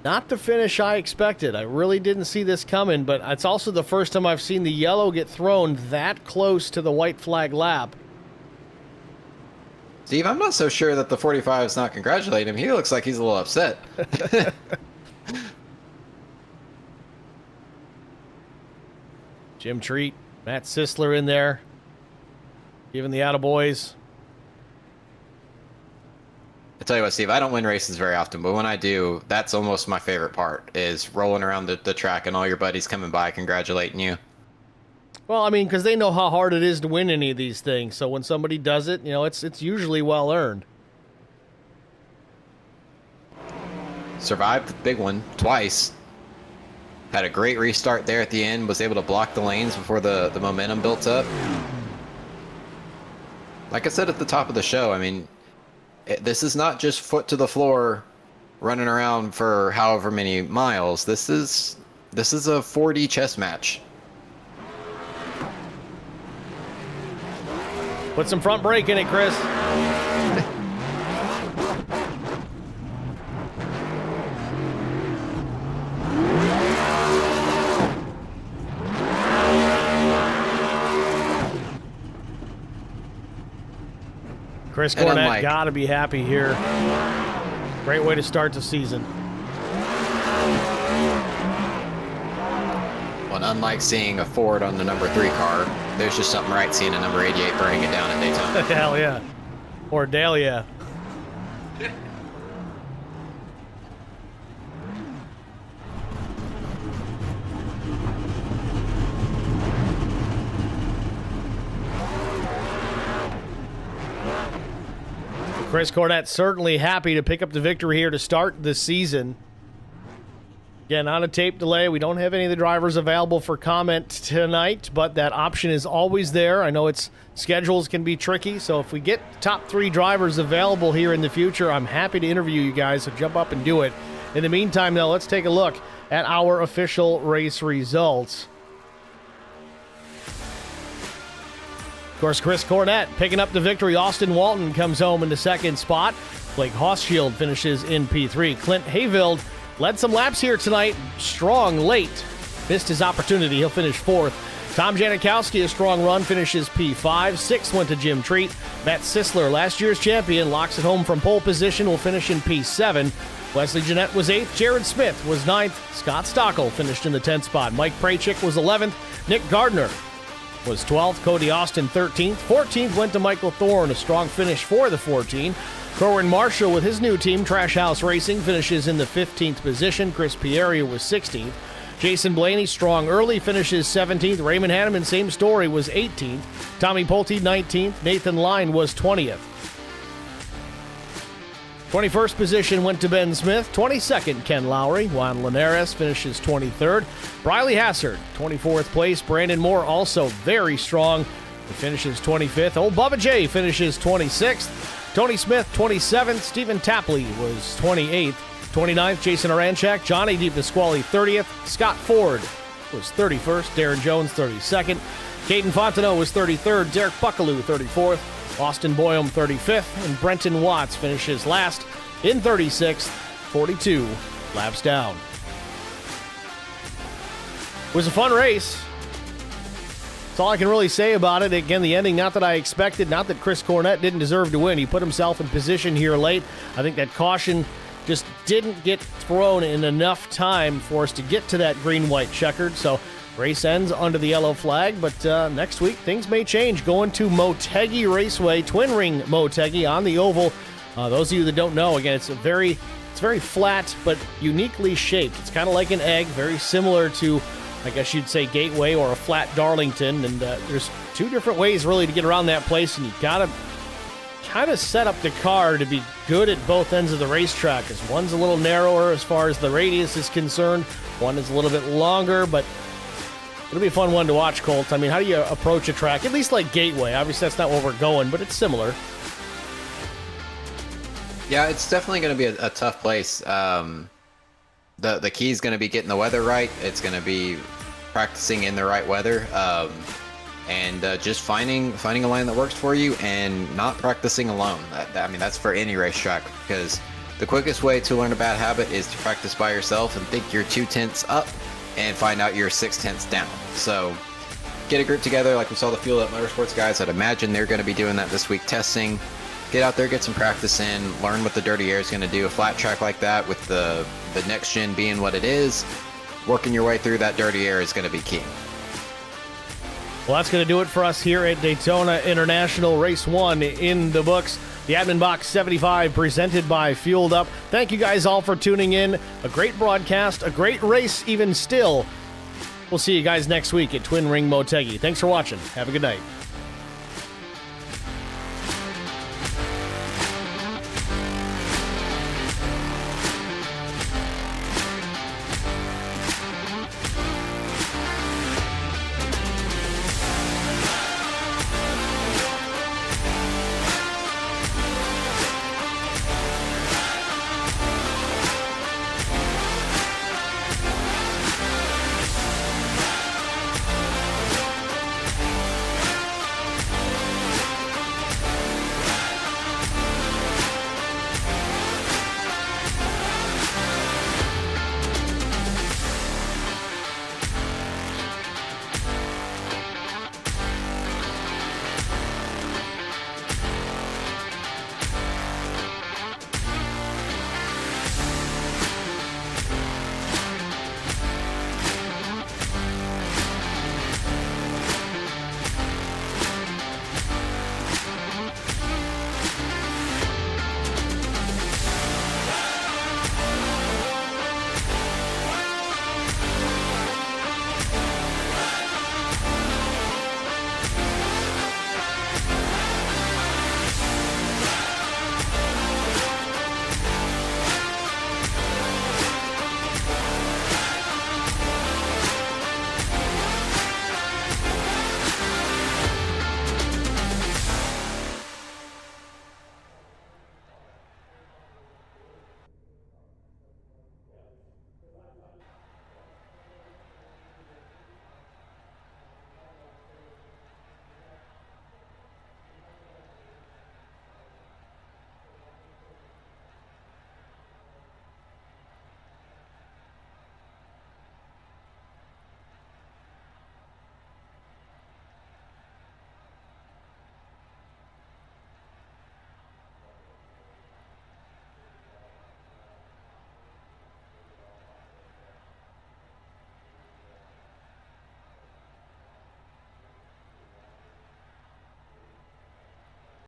Not the finish I expected. I really didn't see this coming, but it's also the first time I've seen the yellow get thrown that close to the white flag lap. Steve, I'm not so sure that the 45 is not congratulating him. He looks like he's a little upset. Jim Treat, Matt Sisler in there, giving the attaboys. I tell you what, Steve, I don't win races very often, but when I do, that's almost my favorite part, is rolling around the track and all your buddies coming by congratulating you. Well, I mean, because they know how hard it is to win any of these things. So when somebody does it, you know, it's usually well earned. Survived the big one twice. Had a great restart there at the end, was able to block the lanes before the momentum built up. Like I said at the top of the show, I mean, this is not just foot to the floor running around for however many miles. This is This is a 4D chess match. Put some front brake in it, Chris. Chris Cornett got to be happy here. Great way to start the season. Well, unlike seeing a Ford on the number 3 car, there's just something right seeing a number 88 burning it down at Daytona. Hell yeah. Or Dahlia. Chris Cornett certainly happy to pick up the victory here to start the season. Again, on a tape delay, we don't have any of the drivers available for comment tonight, but that option is always there. I know its schedules can be tricky, so if we get top 3 drivers available here in the future, I'm happy to interview you guys, so jump up and do it. In the meantime, though, let's take a look at our official race results. Of course, Chris Cornett picking up the victory. Austin Walton comes home in the 2nd spot. Blake Hochschild finishes in P3. Clint Hayfield led some laps here tonight. Strong late. Missed his opportunity. He'll finish 4th. Tom Janikowski, a strong run, finishes P5. 6th went to Jim Treat. Matt Sisler, last year's champion, locks it home from pole position, will finish in P7. Wesley Jeanette was 8th. Jared Smith was 9th. Scott Stockel finished in the 10th spot. Mike Prachik was 11th. Nick Gardner was 12th. Cody Austin 13th. 14th went to Michael Thorne, a strong finish for the 14. Corwin Marshall with his new team, Trash House Racing, finishes in the 15th position. Chris Pierre was 16th. Jason Blaney, strong early, finishes 17th. Raymond Hanneman, same story, was 18th. Tommy Pulte, 19th. Nathan Line was 20th. 21st position went to Ben Smith. 22nd, Ken Lowry. Juan Linares finishes 23rd. Briley Hassard, 24th place. Brandon Moore also very strong. He finishes 25th. Old Bubba J finishes 26th. Tony Smith, 27th. Stephen Tapley was 28th. 29th, Jason Aranchak. Johnny DePasquale, 30th. Scott Ford was 31st. Darren Jones, 32nd. Caden Fontenot was 33rd. Derek Buckaloo, 34th. Austin Boyum, 35th. And Brenton Watts finishes last in 36th, 42 laps down. It was a fun race. That's all I can really say about it. Again, the ending, not that I expected, not that Chris Cornett didn't deserve to win. He put himself in position here late. I think that caution just didn't get thrown in enough time for us to get to that green-white checkered. So race ends under the yellow flag, but next week things may change. Going to Motegi Raceway, Twin Ring Motegi on the oval. Those of you that don't know, again, it's very flat but uniquely shaped. It's kind of like an egg, very similar to, I guess you'd say, Gateway or a flat Darlington. And there's 2 different ways really to get around that place, and you gotta kind of set up the car to be good at both ends of the racetrack, because one's a little narrower as far as the radius is concerned. One is a little bit longer, but it'll be a fun one to watch, Colt. I mean, how do you approach a track? At least like Gateway. Obviously, that's not where we're going, but it's similar. Yeah, it's definitely going to be a tough place. The key is going to be getting the weather right. It's going to be practicing in the right weather, and just finding a line that works for you and not practicing alone. I mean, that's for any racetrack, because the quickest way to learn a bad habit is to practice by yourself and think you're 2/10 up and find out you're 6/10 down. So get a group together like we saw the Fuel Up Motorsports guys. I'd imagine they're going to be doing that this week, testing. Get out there, get some practice in, learn what the dirty air is going to do. A flat track like that with the next gen being what it is, working your way through that dirty air is going to be key. Well, that's going to do it for us here at Daytona International. Race 1 in the books. The Admin Box 75 presented by Fueled Up. Thank you guys all for tuning in. A great broadcast, a great race even still. We'll see you guys next week at Twin Ring Motegi. Thanks for watching. Have a good night.